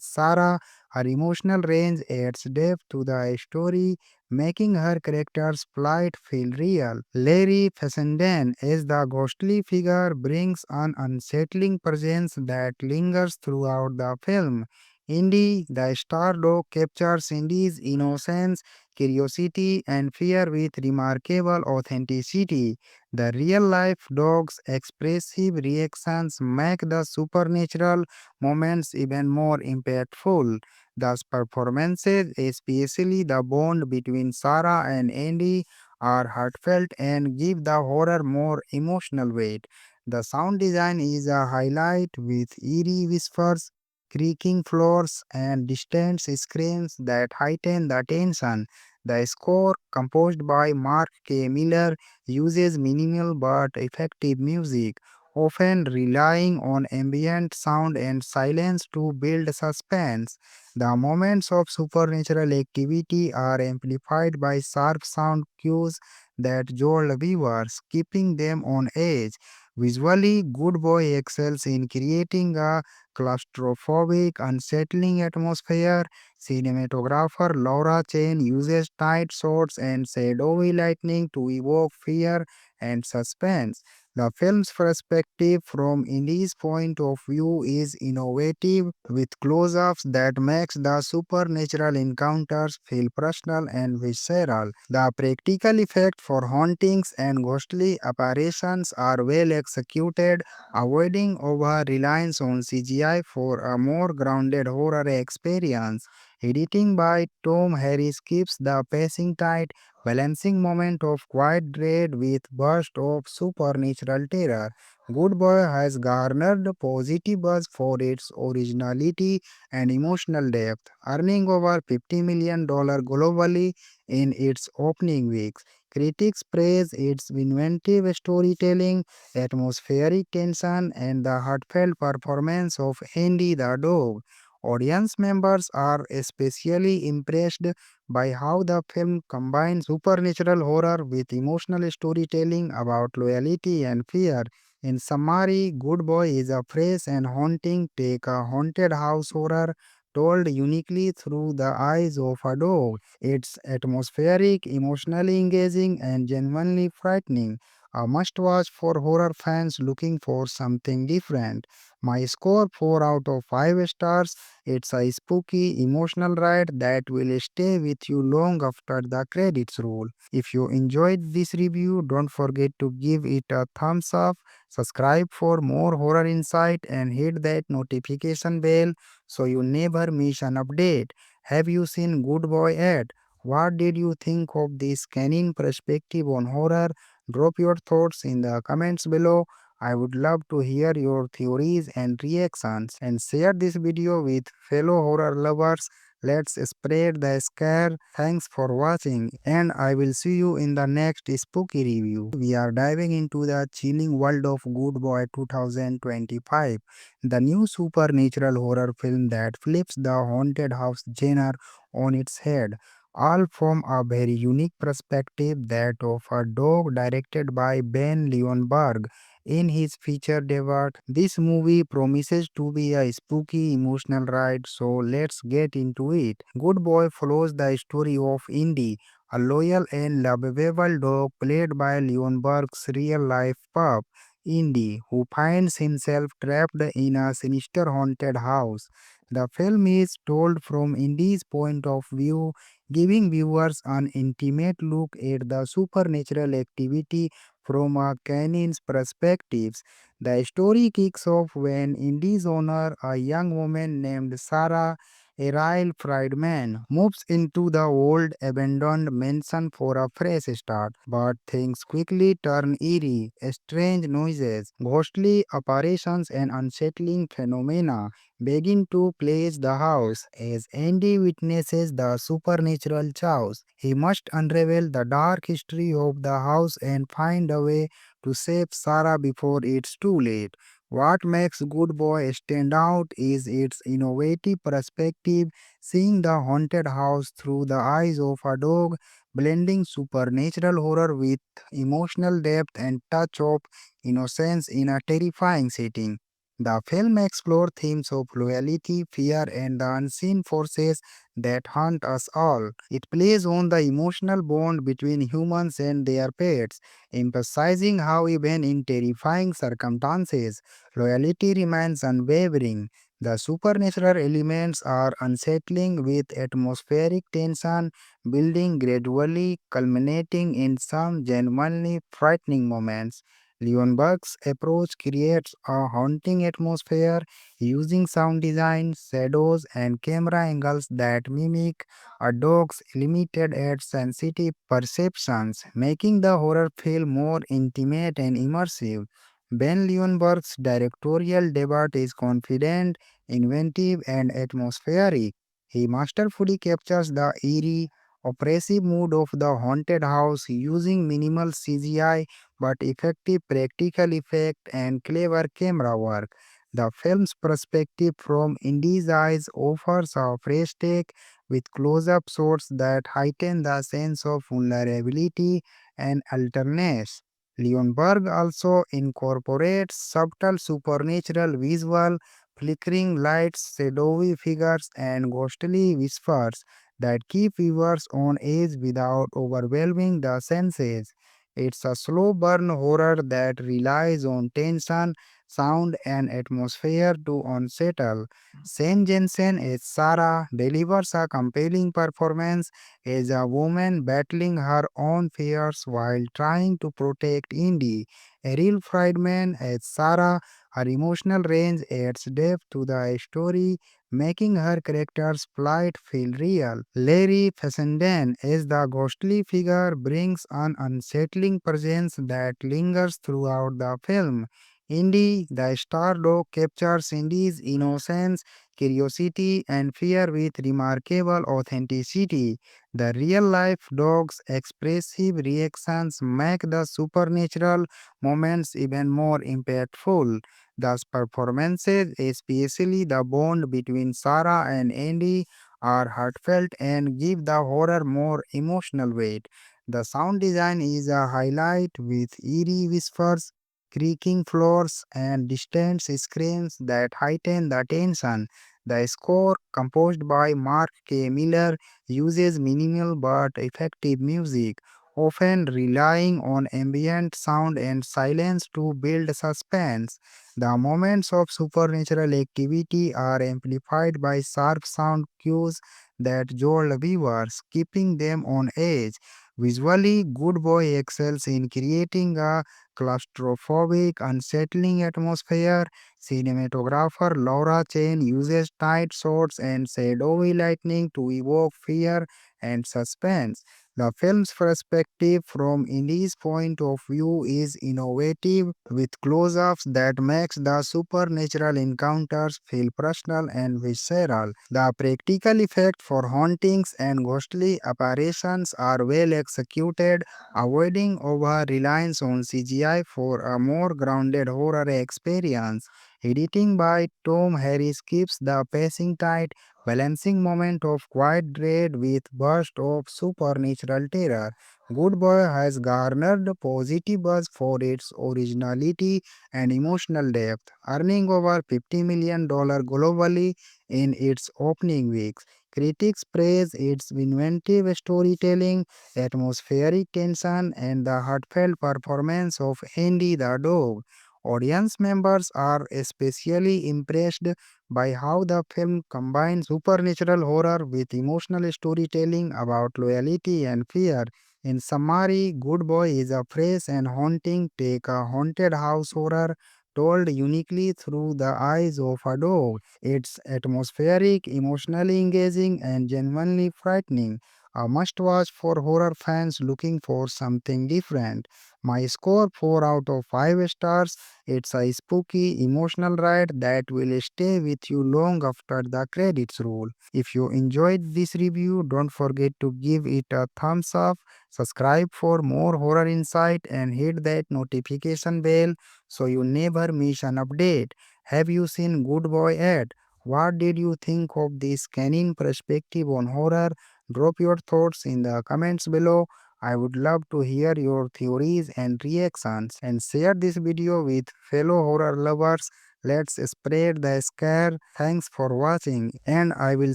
Sarah, her emotional range adds depth to the story, making her character's plight feel real. Larry Fessenden as the ghostly figure brings an unsettling presence that lingers throughout the film. Indy, the star dog, captures Indy's innocence, curiosity, and fear with remarkable authenticity. The real life dog's expressive reactions make the supernatural moments even more impactful. Thus, performances, especially the bond between Sarah and Andy, are heartfelt and give the horror more emotional weight. The sound design is a highlight with eerie whispers, creaking floors, and distant screams that heighten the tension. The score, composed by Mark K. Miller, uses minimal but effective music, often relying on ambient sound and silence to build suspense. The moments of supernatural activity are amplified by sharp sound cues that jolt viewers, keeping them on edge. Visually, Good Boy excels in creating a claustrophobic, unsettling atmosphere. Cinematographer Laura Chen uses tight shots and shadowy lighting to evoke fear and suspense. The film's perspective from Indy's point of view is innovative with close-ups that makes the supernatural encounters feel personal and visceral. The practical effects for hauntings and ghostly apparitions are well executed, avoiding over-reliance on CGI for a more grounded horror experience. Editing by Tom Harris keeps the pacing tight, balancing moment of quiet dread with burst of supernatural terror. Good Boy has garnered positive buzz for its originality and emotional depth, earning over $50 million globally in its opening weeks. Critics praise its inventive storytelling, atmospheric tension, and the heartfelt performance of Andy the dog. Audience members are especially impressed by how the film combines supernatural horror with emotional storytelling about loyalty and fear. In summary, Good Boy is a fresh and haunting take a haunted house horror told uniquely through the eyes of a dog. It's atmospheric, emotionally engaging, and genuinely frightening. A must watch for horror fans looking for something different. My score 4 out of 5 stars. It's a spooky, emotional ride that will stay with you long after the credits roll. If you enjoyed this review, don't forget to give it a thumbs up, subscribe for more horror insight, and hit that notification bell so you never miss an update. Have you seen Good Boy yet? What did you think of this canine perspective on horror? Drop your thoughts in the comments below. I would love to hear your theories and reactions and share this video with fellow horror lovers. Let's spread the scare. Thanks for watching and I will see you in the next spooky review. We are diving into the chilling world of Good Boy 2025, the new supernatural horror film that flips the haunted house genre on its head, all from a very unique perspective, that of a dog directed by Ben Leonberg. In his feature debut, this movie promises to be a spooky emotional ride, so let's get into it. Good Boy follows the story of Indy, a loyal and lovable dog played by Leonberg's real life pup, Indy, who finds himself trapped in a sinister haunted house. The film is told from Indy's point of view, giving viewers an intimate look at the supernatural activity from a canine's perspectives. The story kicks off when Indy's owner, a young woman named Sarah, Ariel Friedman, moves into the old abandoned mansion for a fresh start. But things quickly turn eerie. Strange noises, ghostly apparitions, and unsettling phenomena begin to plague the house. As Andy witnesses the supernatural chaos, he must unravel the dark history of the house and find a way to save Sarah before it's too late. What makes Good Boy stand out is its innovative perspective, seeing the haunted house through the eyes of a dog, blending supernatural horror with emotional depth and touch of innocence in a terrifying setting. The film explores themes of loyalty, fear, and the unseen forces that haunt us all. It plays on the emotional bond between humans and their pets, emphasizing how even in terrifying circumstances, loyalty remains unwavering. The supernatural elements are unsettling with atmospheric tension building gradually, culminating in some genuinely frightening moments. Leonberg's approach creates a haunting atmosphere using sound design, shadows, and camera angles that mimic a dog's limited yet sensitive perceptions, making the horror feel more intimate and immersive. Ben Leonberg's directorial debut is confident, inventive, and atmospheric. He masterfully captures the eerie, oppressive mood of the haunted house using minimal CGI but effective practical effect and clever camera work. The film's perspective from Indy's eyes offers a fresh take with close-up shots that heighten the sense of vulnerability and alertness. Leonberg also incorporates subtle supernatural visual, flickering lights, shadowy figures, and ghostly whispers that keep viewers on edge without overwhelming the senses. It's a slow burn horror that relies on tension, sound, and atmosphere to unsettle. Shane Jensen as Sarah delivers a compelling performance as a woman battling her own fears while trying to protect Indy. Errol Friedman as Sarah, her emotional range adds depth to the story, making her character's plight feel real. Larry Fessenden as the ghostly figure brings an unsettling presence that lingers throughout the film. Indy, the star dog, captures Indy's innocence, curiosity, and fear with remarkable authenticity. The real life dog's expressive reactions make the supernatural moments even more impactful. Thus, performances, especially the bond between Sarah and Andy, are heartfelt and give the horror more emotional weight. The sound design is a highlight with eerie whispers, creaking floors, and distant screams that heighten the tension. The score, composed by Mark K. Miller, uses minimal but effective music, often relying on ambient sound and silence to build suspense. The moments of supernatural activity are amplified by sharp sound cues that jolt viewers, keeping them on edge. Visually, Good Boy excels in creating a claustrophobic, unsettling atmosphere. Cinematographer Laura Chen uses tight shots and shadowy lighting to evoke fear and suspense. The film's perspective from Indy's point of view is innovative with close-ups that makes the supernatural encounters feel personal and visceral. The practical effect for hauntings and ghostly apparitions are well executed, avoiding over-reliance on CGI for a more grounded horror experience. Editing by Tom Harris keeps the pacing tight, balancing moment of quiet dread with burst of supernatural terror. Good Boy has garnered positive buzz for its originality and emotional depth, earning over $50 million globally in its opening weeks. Critics praise its inventive storytelling, atmospheric tension, and the heartfelt performance of Andy the dog. Audience members are especially impressed by how the film combines supernatural horror with emotional storytelling about loyalty and fear. In summary, Good Boy is a fresh and haunting take a haunted house horror told uniquely through the eyes of a dog. It's atmospheric, emotionally engaging, and genuinely frightening. A must watch for horror fans looking for something different. My score 4 out of 5 stars. It's a spooky, emotional ride that will stay with you long after the credits roll. If you enjoyed this review, don't forget to give it a thumbs up, subscribe for more horror insight, and hit that notification bell so you never miss an update. Have you seen Good Boy yet? What did you think of this canine perspective on horror? Drop your thoughts in the comments below. I would love to hear your theories and reactions and share this video with fellow horror lovers. Let's spread the scare. Thanks for watching and I will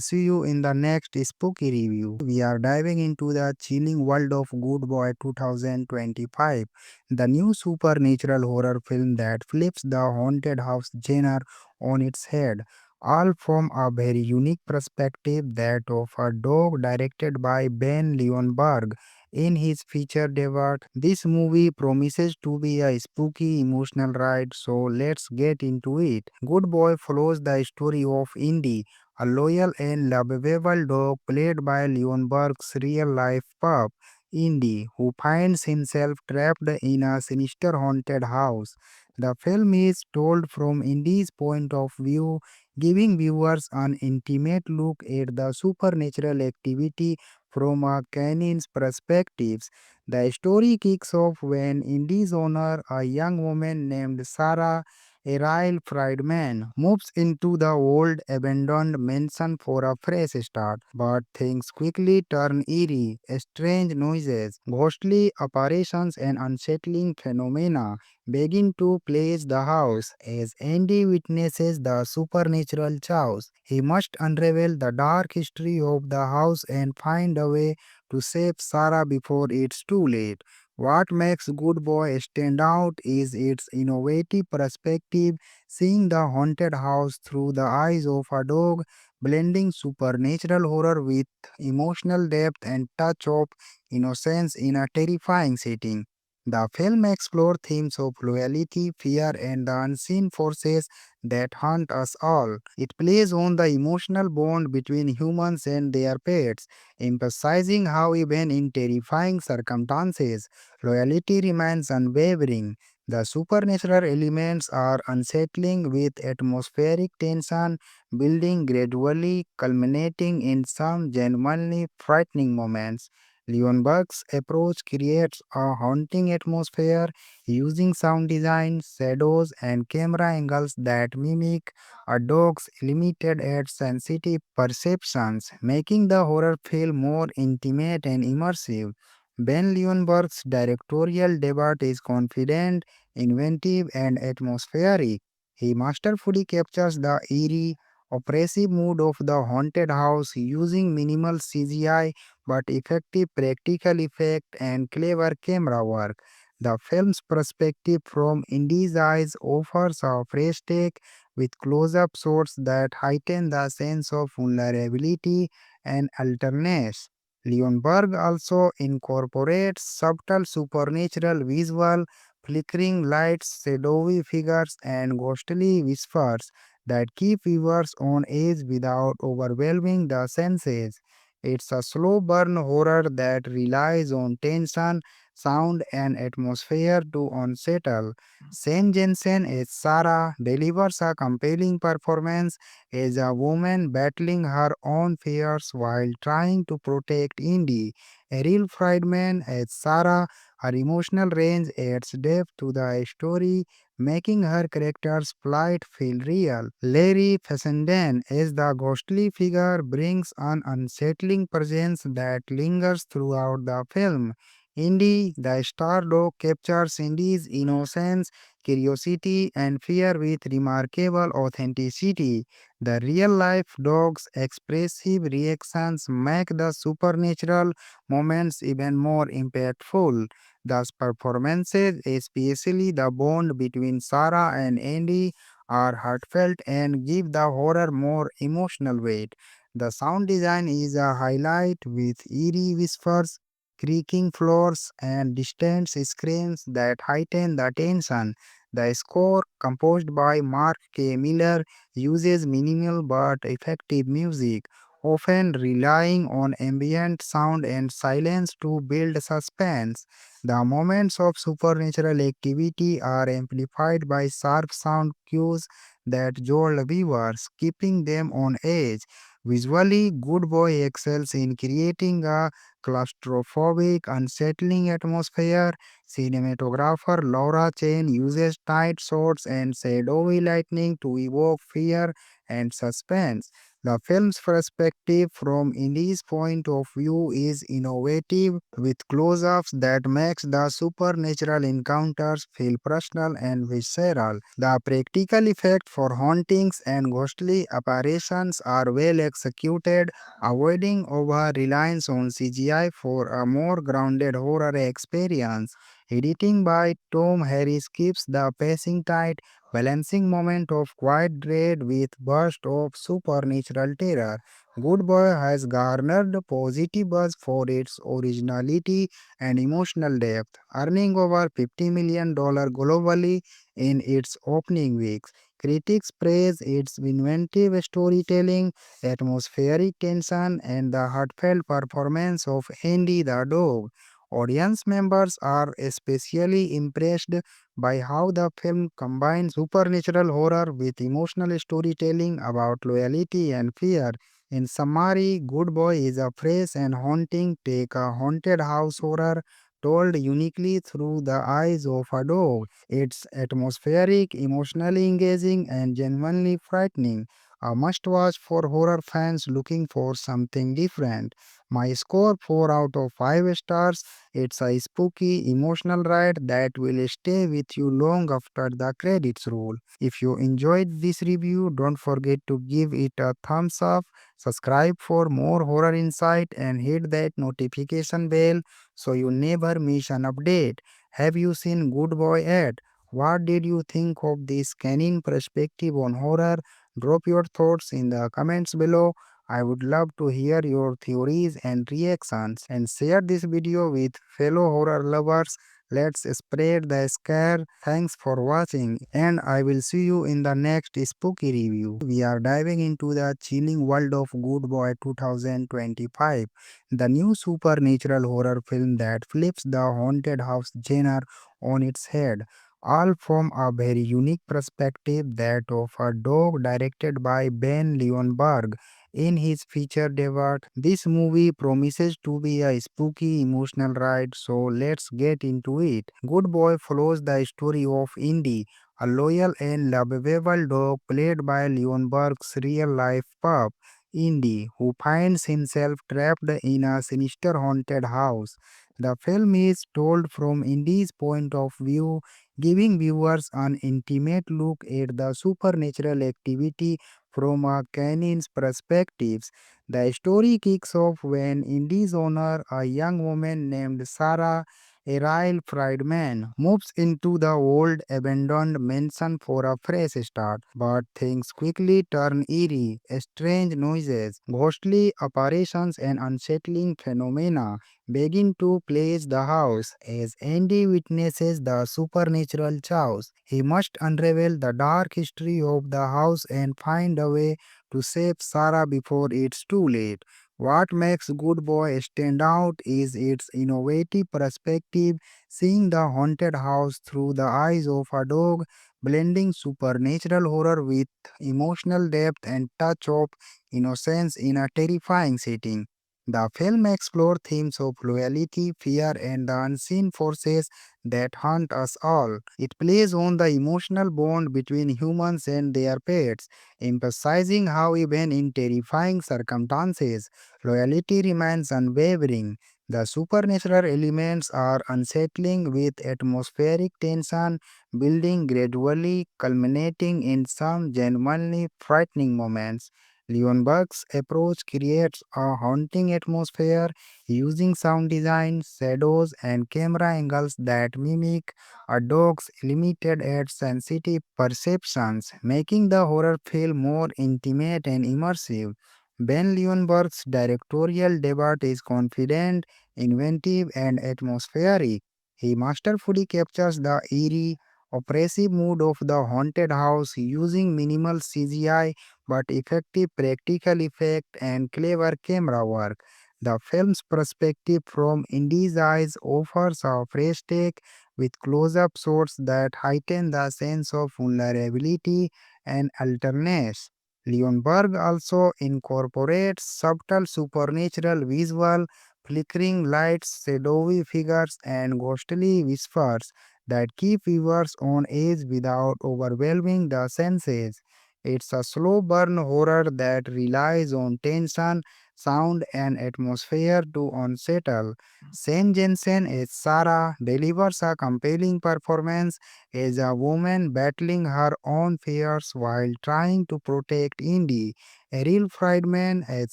see you in the next spooky review. We are diving into the chilling world of Good Boy 2025, the new supernatural horror film that flips the haunted house genre on its head, all from a very unique perspective, that of a dog, directed by Ben Leonberg. In his feature debut, this movie promises to be a spooky emotional ride, so let's get into it. Good Boy follows the story of Indy, a loyal and lovable dog played by Leonberg's real life pup, Indy, who finds himself trapped in a sinister haunted house. The film is told from Indy's point of view, giving viewers an intimate look at the supernatural activity from a canine's perspectives. The story kicks off when Indy's owner, a young woman named Sarah, a Royal Friedman, moves into the old abandoned mansion for a fresh start. But things quickly turn eerie. Strange noises, ghostly apparitions, and unsettling phenomena begin to plague the house. As Andy witnesses the supernatural chaos, he must unravel the dark history of the house and find a way to save Sarah before it's too late. What makes Good Boy stand out is its innovative perspective, seeing the haunted house through the eyes of a dog, blending supernatural horror with emotional depth and touch of innocence in a terrifying setting. The film explores themes of loyalty, fear, and the unseen forces that haunt us all. It plays on the emotional bond between humans and their pets, emphasizing how even in terrifying circumstances, loyalty remains unwavering. The supernatural elements are unsettling with atmospheric tension building gradually, culminating in some genuinely frightening moments. Leonberg's approach creates a haunting atmosphere using sound design, shadows, and camera angles that mimic a dog's limited and sensitive perceptions, making the horror feel more intimate and immersive. Ben Leonberg's directorial debut is confident, inventive, and atmospheric. He masterfully captures the eerie, oppressive mood of the haunted house using minimal CGI but effective practical effect and clever camera work. The film's perspective from Indy's eyes offers a fresh take with close-up shots that heighten the sense of vulnerability and alertness. Leonberg also incorporates subtle supernatural visual, flickering lights, shadowy figures, and ghostly whispers that keep viewers on edge without overwhelming the senses. It's a slow burn horror that relies on tension, sound, and atmosphere to unsettle. Shane Jensen as Sarah delivers a compelling performance as a woman battling her own fears while trying to protect Indy. Errol Friedman as Sarah, her emotional range adds depth to the story, making her character's plight feel real. Larry Fessenden as the ghostly figure brings an unsettling presence that lingers throughout the film. Indy, the star dog, captures Indy's innocence, curiosity, and fear with remarkable authenticity. The real life dog's expressive reactions make the supernatural moments even more impactful. Thus, performances, especially the bond between Sarah and Andy, are heartfelt and give the horror more emotional weight. The sound design is a highlight with eerie whispers, creaking floors, and distant screams that heighten the tension. The score, composed by Mark K. Miller, uses minimal but effective music, often relying on ambient sound and silence to build suspense. The moments of supernatural activity are amplified by sharp sound cues that jolt viewers, keeping them on edge. Visually, Good Boy excels in creating a claustrophobic, unsettling atmosphere. Cinematographer Laura Chen uses tight shots and shadowy lighting to evoke fear and suspense. The film's perspective from Indy's point of view is innovative, with close-ups that makes the supernatural encounters feel personal and visceral. The practical effects for hauntings and ghostly apparitions are well executed, avoiding over-reliance on CGI for a more grounded horror experience. Editing by Tom Harris keeps the pacing tight, balancing moment of quiet dread with burst of supernatural terror. Good Boy has garnered positive buzz for its originality and emotional depth, earning over $50 million globally in its opening weeks. Critics praise its inventive storytelling, atmospheric tension, and the heartfelt performance of Andy the dog. Audience members are especially impressed by how the film combines supernatural horror with emotional storytelling about loyalty and fear. In summary, Good Boy is a fresh and haunting take, a haunted house horror told uniquely through the eyes of a dog. It's atmospheric, emotionally engaging, and genuinely frightening. A must watch for horror fans looking for something different. My score 4 out of 5 stars. It's a spooky, emotional ride that will stay with you long after the credits roll. If you enjoyed this review, don't forget to give it a thumbs up, subscribe for more horror insight, and hit that notification bell so you never miss an update. Have you seen Good Boy yet? What did you think of this canine perspective on horror? Drop your thoughts in the comments below. I would love to hear your theories and reactions, and share this video with fellow horror lovers. Let's spread the scare. Thanks for watching, and I will see you in the next spooky review. We are diving into the chilling world of Good Boy 2025, the new supernatural horror film that flips the haunted house genre on its head, all from a very unique perspective, that of a dog, directed by Ben Leonberg. In his feature debut, this movie promises to be a spooky emotional ride, so let's get into it. Good Boy follows the story of Indy, a loyal and lovable dog played by Leonberg's real life pup, Indy, who finds himself trapped in a sinister haunted house. The film is told from Indy's point of view, giving viewers an intimate look at the supernatural activity from a canine's perspectives. The story kicks off when Indy's owner, a young woman named Sarah, Ariel Friedman, moves into the old abandoned mansion for a fresh start. But things quickly turn eerie. Strange noises, ghostly apparitions, and unsettling phenomena begin to plague the house. As Andy witnesses the supernatural chaos, he must unravel the dark history of the house and find a way to save Sarah before it's too late. What makes Good Boy stand out is its innovative perspective, seeing the haunted house through the eyes of a dog, blending supernatural horror with emotional depth and touch of innocence in a terrifying setting. The film explores themes of loyalty, fear, and the unseen forces that haunt us all. It plays on the emotional bond between humans and their pets, emphasizing how even in terrifying circumstances, loyalty remains unwavering. The supernatural elements are unsettling with atmospheric tension building gradually, culminating in some genuinely frightening moments. Leonberg's approach creates a haunting atmosphere using sound design, shadows, and camera angles that mimic a dog's limited yet sensitive perceptions, making the horror feel more intimate and immersive. Ben Leonberg's directorial debut is confident, inventive, and atmospheric. He masterfully captures the eerie, oppressive mood of the haunted house using minimal CGI but effective practical effect and clever camera work. The film's perspective from Indy's eyes offers a fresh take with close-up shots that heighten the sense of vulnerability and alertness. Leonberg also incorporates subtle supernatural visual, flickering lights, shadowy figures, and ghostly whispers that keep viewers on edge without overwhelming the senses. It's a slow burn horror that relies on tension, sound, and atmosphere to unsettle. Shane Jensen as Sarah delivers a compelling performance as a woman battling her own fears while trying to protect Indy. Errol Friedman as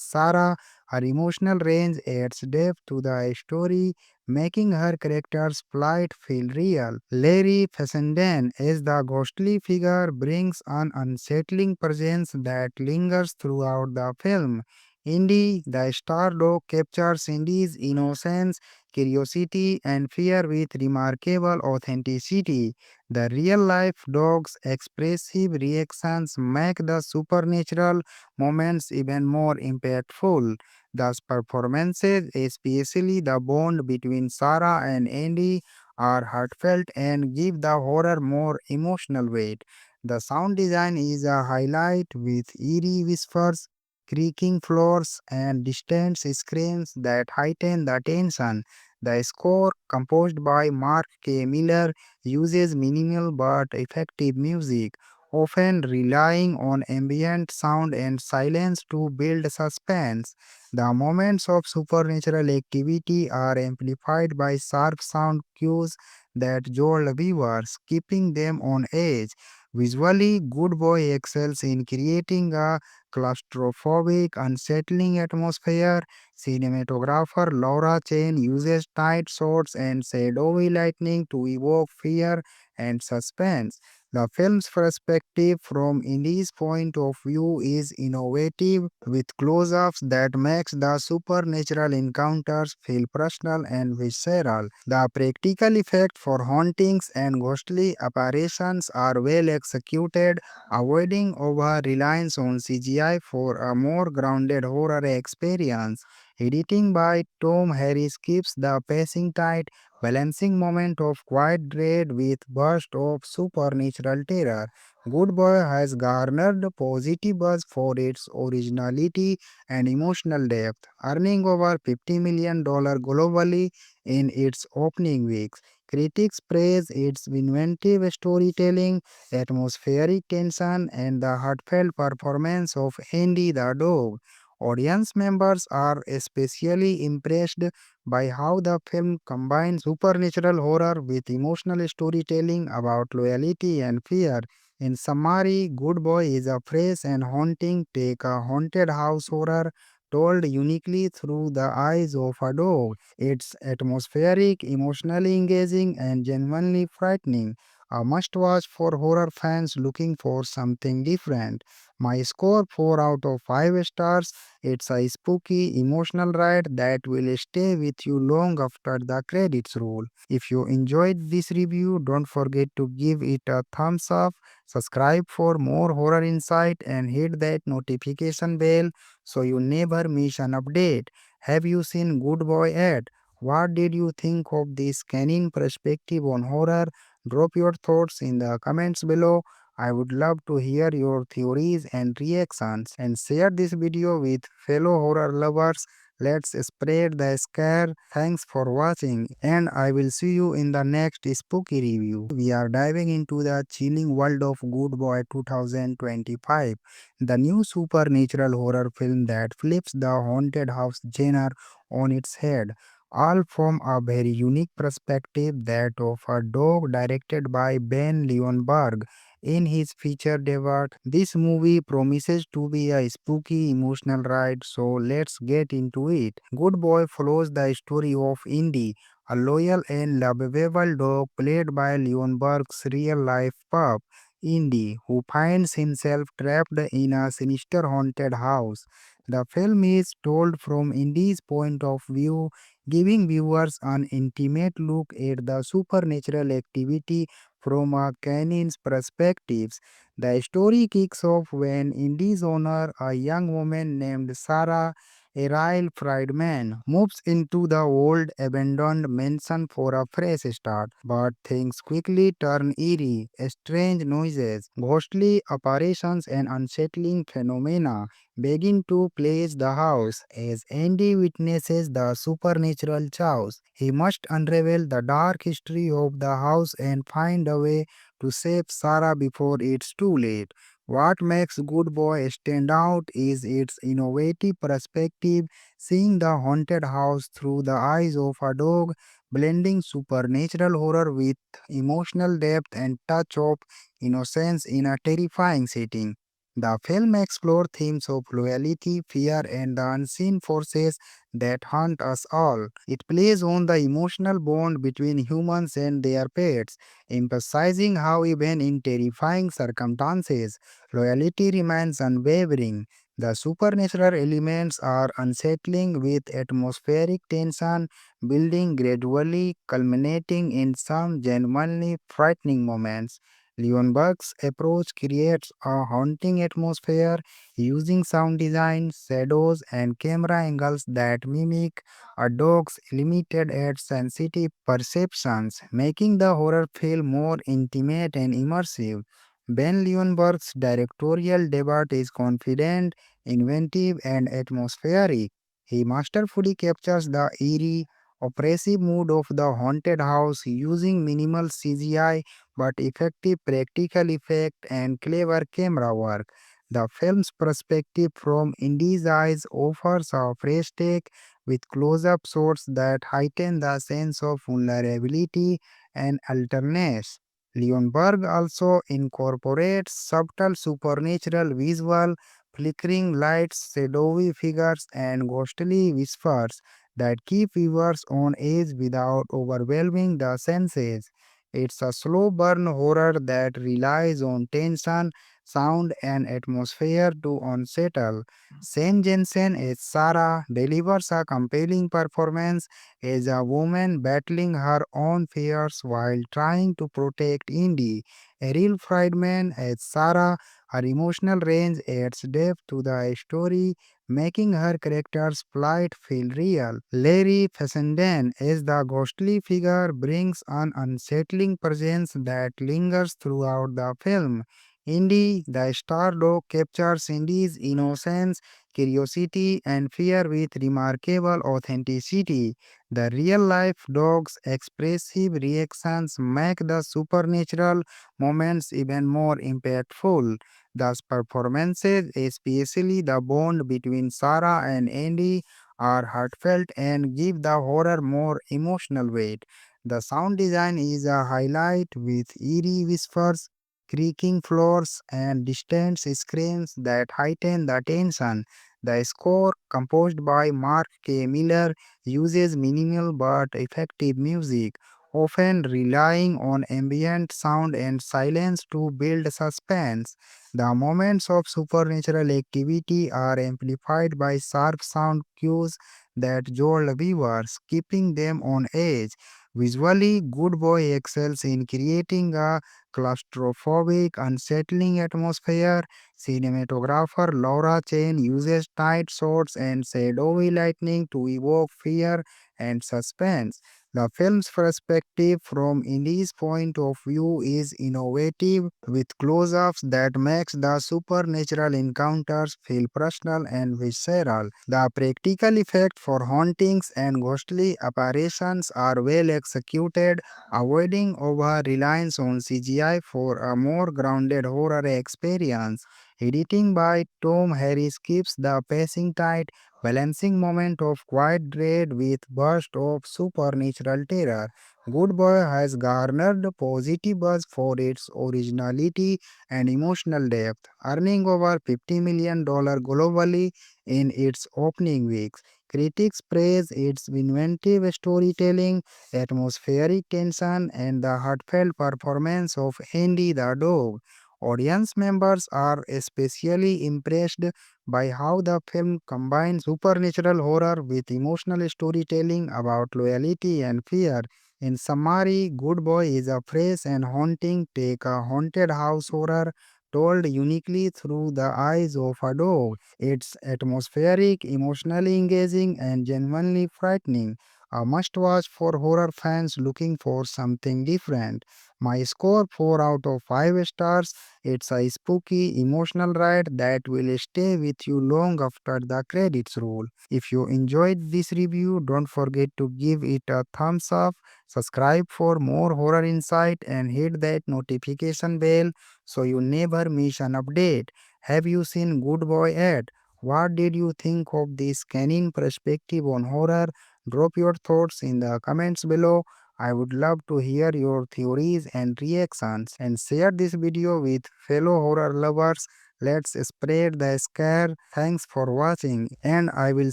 Sarah, her emotional range adds depth to the story, making her character's plight feel real. Larry Fessenden as the ghostly figure brings an unsettling presence that lingers throughout the film. Indy, the star dog, captures Indy's innocence, curiosity, and fear with remarkable authenticity. The real life dog's expressive reactions make the supernatural moments even more impactful. Thus, performances, especially the bond between Sarah and Andy, are heartfelt and give the horror more emotional weight. The sound design is a highlight with eerie whispers, creaking floors, and distant screams that heighten the tension. The score, composed by Mark K. Miller, uses minimal but effective music, often relying on ambient sound and silence to build suspense. The moments of supernatural activity are amplified by sharp sound cues that jolt viewers, keeping them on edge. Visually, Good Boy excels in creating a claustrophobic, unsettling atmosphere. Cinematographer Laura Chen uses tight shots and shadowy lighting to evoke fear and suspense. The film's perspective from Indy's point of view is innovative with close-ups that makes the supernatural encounters feel personal and visceral. The practical effect for hauntings and ghostly apparitions are well executed, avoiding over-reliance on CGI for a more grounded horror experience. Editing by Tom Harris keeps the pacing tight, balancing moment of quiet dread with burst of supernatural terror. Good Boy has garnered positive buzz for its originality and emotional depth, earning over $50 million globally in its opening weeks. Critics praise its inventive storytelling, atmospheric tension, and the heartfelt performance of Andy the dog. Audience members are especially impressed by how the film combines supernatural horror with emotional storytelling about loyalty and fear. In summary, Good Boy is a fresh and haunting take a haunted house horror told uniquely through the eyes of a dog. It's atmospheric, emotionally engaging, and genuinely frightening. A must watch for horror fans looking for something different. My score 4 out of 5 stars. It's a spooky, emotional ride that will stay with you long after the credits roll. If you enjoyed this review, don't forget to give it a thumbs up, subscribe for more horror insight, and hit that notification bell so you never miss an update. Have you seen Good Boy yet? What did you think of this canine perspective on horror? Drop your thoughts in the comments below. I would love to hear your theories and reactions and share this video with fellow horror lovers. Let's spread the scare. Thanks for watching and I will see you in the next spooky review. We are diving into the chilling world of Good Boy 2025, the new supernatural horror film that flips the haunted house genre on its head. all from a very unique perspective, that of a dog directed by Ben Leonberg. In his feature debut, this movie promises to be a spooky emotional ride, so let's get into it. Good Boy follows the story of Indy, a loyal and lovable dog played by Leonberg's real life pup, Indy, who finds himself trapped in a sinister haunted house. The film is told from Indy's point of view, giving viewers an intimate look at the supernatural activity from a canine's perspective. The story kicks off when Indy's owner, a young woman named Sarah, Ariel Friedman, moves into the old abandoned mansion for a fresh start. But things quickly turn eerie. Strange noises, ghostly apparitions, and unsettling phenomena begin to plague the house. As Andy witnesses the supernatural chaos, he must unravel the dark history of the house and find a way to save Sarah before it's too late. What makes Good Boy stand out is its innovative perspective, seeing the haunted house through the eyes of a dog, blending supernatural horror with emotional depth and touch of innocence in a terrifying setting. The film explores themes of loyalty, fear, and the unseen forces that haunt us all. It plays on the emotional bond between humans and their pets, emphasizing how even in terrifying circumstances, loyalty remains unwavering. The supernatural elements are unsettling with atmospheric tension building gradually, culminating in some genuinely frightening moments. Leonberg's approach creates a haunting atmosphere using sound design, shadows, and camera angles that mimic a dog's limited yet sensitive perceptions, making the horror feel more intimate and immersive. Ben Leonberg's directorial debut is confident, inventive, and atmospheric. He masterfully captures the eerie, oppressive mood of the haunted house using minimal CGI but effective practical effect and clever camera work. The film's perspective from Indy's eyes offers a fresh take with close-up shots that heighten the sense of vulnerability and alertness. Leonberg also incorporates subtle supernatural visual, flickering lights, shadowy figures, and ghostly whispers that keep viewers on edge without overwhelming the senses. It's a slow burn horror that relies on tension, sound, and atmosphere to unsettle. Shane Jensen as Sarah delivers a compelling performance as a woman battling her own fears while trying to protect Indy. Errol Friedman as Sarah, her emotional range adds depth to the story, making her character's plight feel real. Larry Fessenden as the ghostly figure brings an unsettling presence that lingers throughout the film. Indy, the star dog, captures Indy's innocence, curiosity, and fear with remarkable authenticity. The real life dog's expressive reactions make the supernatural moments even more impactful. Thus, performances, especially the bond between Sarah and Andy, are heartfelt and give the horror more emotional weight. The sound design is a highlight with eerie whispers, creaking floors, and distant screams that heighten the tension. The score, composed by Mark K. Miller, uses minimal but effective music, often relying on ambient sound and silence to build suspense. The moments of supernatural activity are amplified by sharp sound cues that jolt viewers, keeping them on edge. Visually, Good Boy excels in creating a claustrophobic, unsettling atmosphere. Cinematographer Laura Chen uses tight shots and shadowy lighting to evoke fear and suspense. The film's perspective from Indy's point of view is innovative with close-ups that makes the supernatural encounters feel personal and visceral. The practical effect for hauntings and ghostly apparitions are well executed, avoiding over reliance on CGI for a more grounded horror experience. Editing by Tom Harris keeps the pacing tight, balancing moment of quiet dread with burst of supernatural terror. Good Boy has garnered positive buzz for its originality and emotional depth, earning over $50 million globally in its opening weeks. Critics praise its inventive storytelling, atmospheric tension, and the heartfelt performance of Andy the dog. Audience members are especially impressed by how the film combines supernatural horror with emotional storytelling about loyalty and fear. In summary, Good Boy is a fresh and haunting take a haunted house horror told uniquely through the eyes of a dog. It's atmospheric, emotionally engaging, and genuinely frightening. A must watch for horror fans looking for something different. My score 4 out of 5 stars. It's a spooky, emotional ride that will stay with you long after the credits roll. If you enjoyed this review, don't forget to give it a thumbs up, subscribe for more horror insight, and hit that notification bell so you never miss an update. Have you seen Good Boy yet? What did you think of this canine perspective on horror? Drop your thoughts in the comments below. I would love to hear your theories and reactions and share this video with fellow horror lovers. Let's spread the scare. Thanks for watching and I will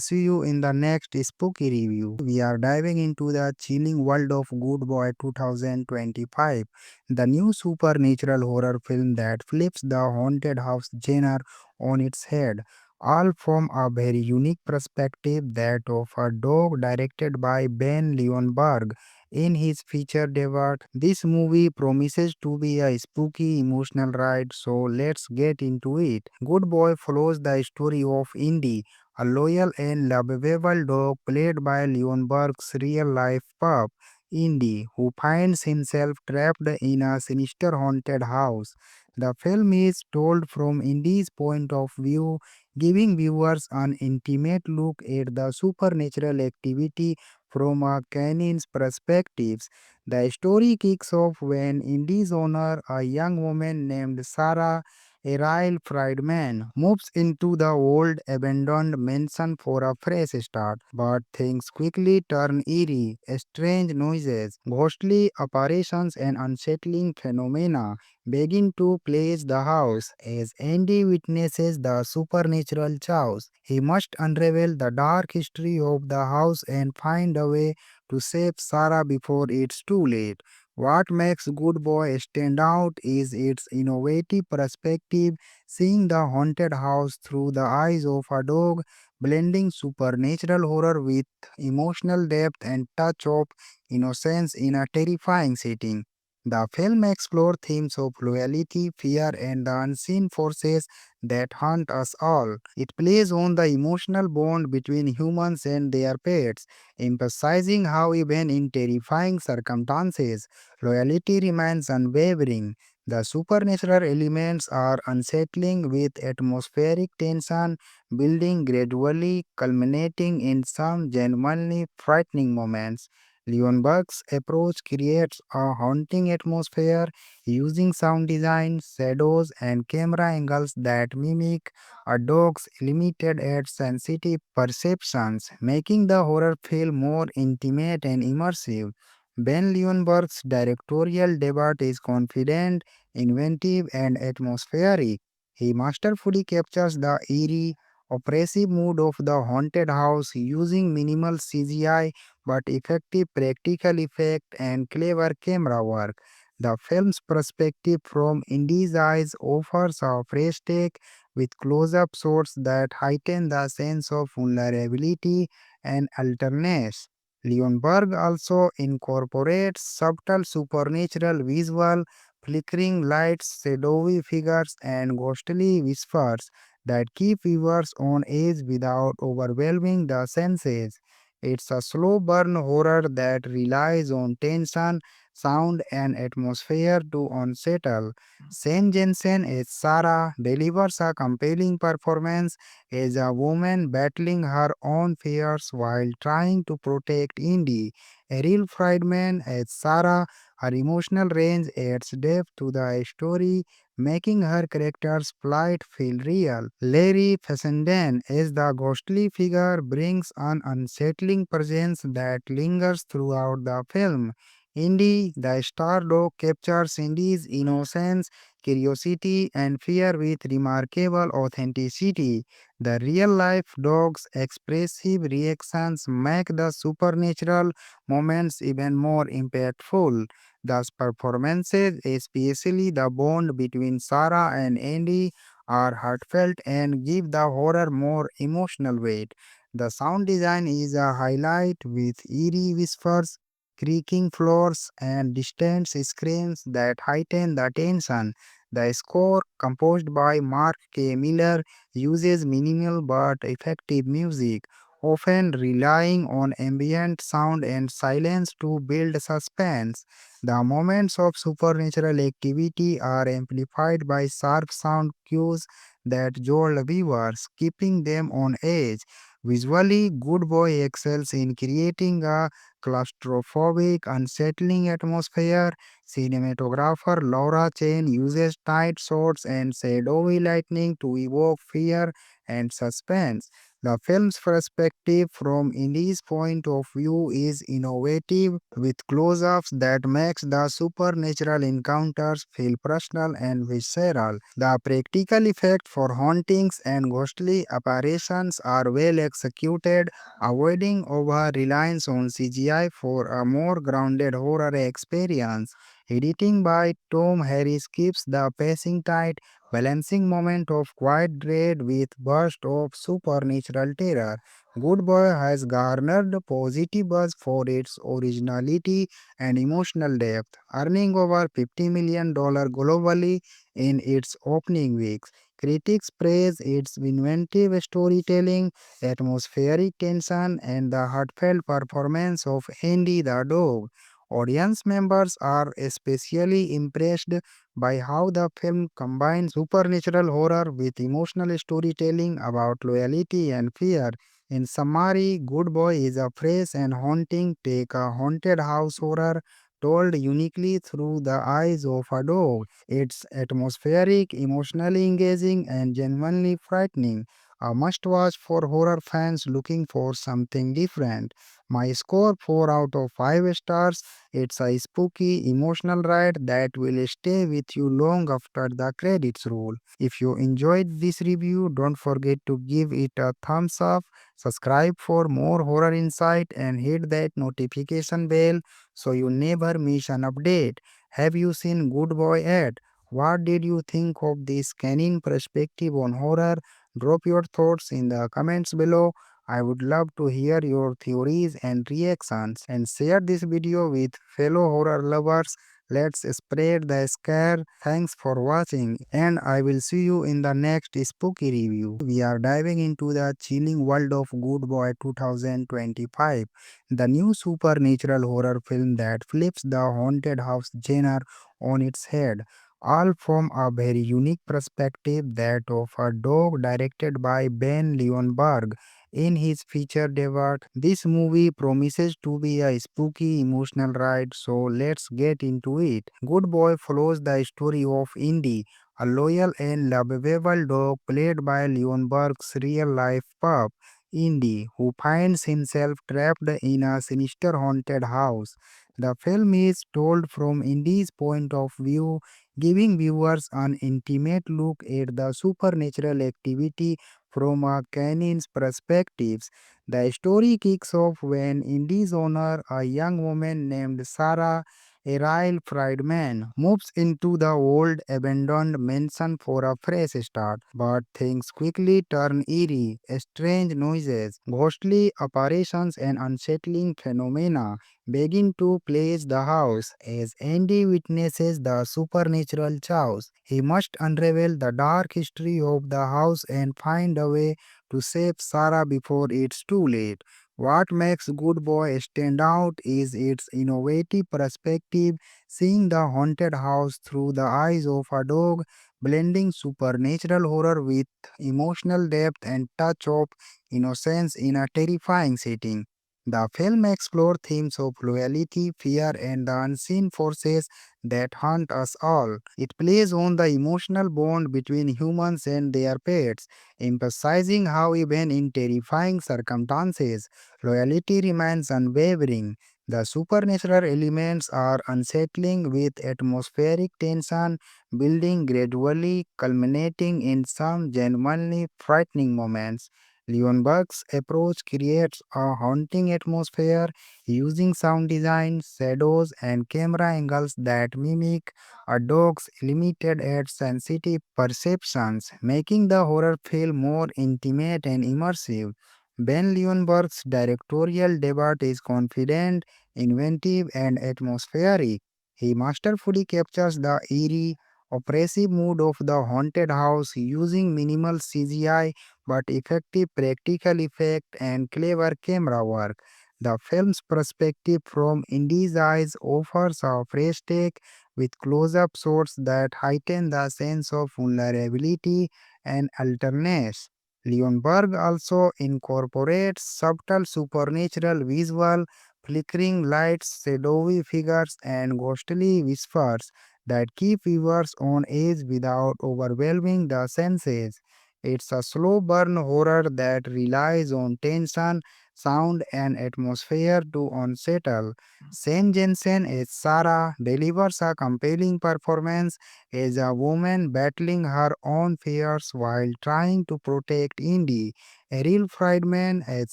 see you in the next spooky review. We are diving into the chilling world of Good Boy 2025, the new supernatural horror film that flips the haunted house genre on its head, all from a very unique perspective, that of a dog directed by Ben Leonberg. In his feature debut, this movie promises to be a spooky emotional ride, so let's get into it. Good Boy follows the story of Indy, a loyal and lovable dog played by Leonberg's real-life pup, Indy, who finds himself trapped in a sinister haunted house. The film is told from Indy's point of view, giving viewers an intimate look at the supernatural activity from a canine's perspective. The story kicks off when Indy's owner, a young woman named Sarah, Ariel Friedman, moves into the old abandoned mansion for a fresh start. But things quickly turn eerie. Strange noises, ghostly apparitions, and unsettling phenomena begin to plague the house. As Andy witnesses the supernatural chaos, he must unravel the dark history of the house and find a way to save Sarah before it's too late. What makes Good Boy stand out is its innovative perspective, seeing the haunted house through the eyes of a dog, blending supernatural horror with emotional depth and touch of innocence in a terrifying setting. The film explores themes of loyalty, fear, and the unseen forces that haunt us all. It plays on the emotional bond between humans and their pets, emphasizing how even in terrifying circumstances, loyalty remains unwavering. The supernatural elements are unsettling with atmospheric tension building gradually, culminating in some genuinely frightening moments. Leonberg's approach creates a haunting atmosphere using sound design, shadows, and camera angles that mimic a dog's limited yet sensitive perceptions, making the horror feel more intimate and immersive. Ben Leonberg's directorial debut is confident, inventive, and atmospheric. He masterfully captures the eerie, oppressive mood of the haunted house using minimal CGI but effective practical effect and clever camera work. The film's perspective from Indy's eyes offers a fresh take with close-up shots that heighten the sense of vulnerability and alertness. Leonberg also incorporates subtle supernatural visual, flickering lights, shadowy figures, and ghostly whispers that keep viewers on edge without overwhelming the senses. It's a slow burn horror that relies on tension, sound, and atmosphere to unsettle. Shane Jensen as Sarah delivers a compelling performance as a woman battling her own fears while trying to protect Indy. Errol Friedman as Sarah, her emotional range adds depth to the story, making her character's plight feel real. Larry Fessenden as the ghostly figure brings an unsettling presence that lingers throughout the film. Indy, the star dog, captures Indy's innocence, curiosity, and fear with remarkable authenticity. The real life dog's expressive reactions make the supernatural moments even more impactful. Thus, performances, especially the bond between Sarah and Andy, are heartfelt and give the horror more emotional weight. The sound design is a highlight with eerie whispers, creaking floors, and distant screams that heighten the tension. The score, composed by Mark K. Miller, uses minimal but effective music, often relying on ambient sound and silence to build suspense. The moments of supernatural activity are amplified by sharp sound cues that jolt viewers, keeping them on edge. Visually, Good Boy excels in creating a claustrophobic, unsettling atmosphere. Cinematographer Laura Chen uses tight shots and shadowy lighting to evoke fear and suspense. The film's perspective from Indy's point of view is innovative, with close-ups that makes the supernatural encounters feel personal and visceral. The practical effects for hauntings and ghostly apparitions are well executed, avoiding over-reliance on CGI for a more grounded horror experience. Editing by Tom Harris keeps the pacing tight, balancing moment of quiet dread with burst of supernatural terror. Good Boy has garnered positive buzz for its originality and emotional depth, earning over $50 million globally in its opening weeks. Critics praise its inventive storytelling, atmospheric tension, and the heartfelt performance of Andy the dog. Audience members are especially impressed by how the film combines supernatural horror with emotional storytelling about loyalty and fear. In summary, Good Boy is a fresh and haunting take, a haunted house horror told uniquely through the eyes of a dog. It's atmospheric, emotionally engaging, and genuinely frightening. A must watch for horror fans looking for something different. My score 4 out of 5 stars. It's a spooky, emotional ride that will stay with you long after the credits roll. If you enjoyed this review, don't forget to give it a thumbs up, subscribe for more horror insight, and hit that notification bell so you never miss an update. Have you seen Good Boy yet? What did you think of this canine perspective on horror? Drop your thoughts in the comments below. I would love to hear your theories and reactions, and share this video with fellow horror lovers. Let's spread the scare. Thanks for watching, and I will see you in the next spooky review. We are diving into the chilling world of Good Boy 2025, the new supernatural horror film that flips the haunted house genre on its head, all from a very unique perspective, that of a dog, directed by Ben Leonberg. In his feature debut, this movie promises to be a spooky emotional ride, so let's get into it. Good Boy follows the story of Indy, a loyal and lovable dog played by Leonberg's real-life pup, Indy, who finds himself trapped in a sinister haunted house. The film is told from Indy's point of view, giving viewers an intimate look at the supernatural activity from a canine's perspectives. The story kicks off when Indy's owner, a young woman named Sarah Ariel Friedman, moves into the old abandoned mansion for a fresh start. But things quickly turn eerie. Strange noises, ghostly apparitions, and unsettling phenomena begin to plague the house. As Andy witnesses the supernatural chaos, he must unravel the dark history of the house and find a way to save Sarah before it's too late. What makes Good Boy stand out is its innovative perspective, seeing the haunted house through the eyes of a dog, blending supernatural horror with emotional depth and touch of innocence in a terrifying setting. The film explores themes of loyalty, fear, and the unseen forces that haunt us all. It plays on the emotional bond between humans and their pets, emphasizing how even in terrifying circumstances, loyalty remains unwavering. The supernatural elements are unsettling with atmospheric tension building gradually, culminating in some genuinely frightening moments. Leonberg's approach creates a haunting atmosphere using sound design, shadows, and camera angles that mimic a dog's limited yet sensitive perceptions, making the horror feel more intimate and immersive. Ben Leonberg's directorial debut is confident, inventive, and atmospheric. He masterfully captures the eerie, oppressive mood of the haunted house using minimal CGI but effective practical effect and clever camera work. The film's perspective from Indy's eyes offers a fresh take with close-up shots that heighten the sense of vulnerability and alertness. Leonberg also incorporates subtle supernatural visual, flickering lights, shadowy figures, and ghostly whispers that keep viewers on edge without overwhelming the senses. It's a slow burn horror that relies on tension, sound, and atmosphere to unsettle. Shane Jensen as Sarah delivers a compelling performance as a woman battling her own fears while trying to protect Indy. Errol Friedman as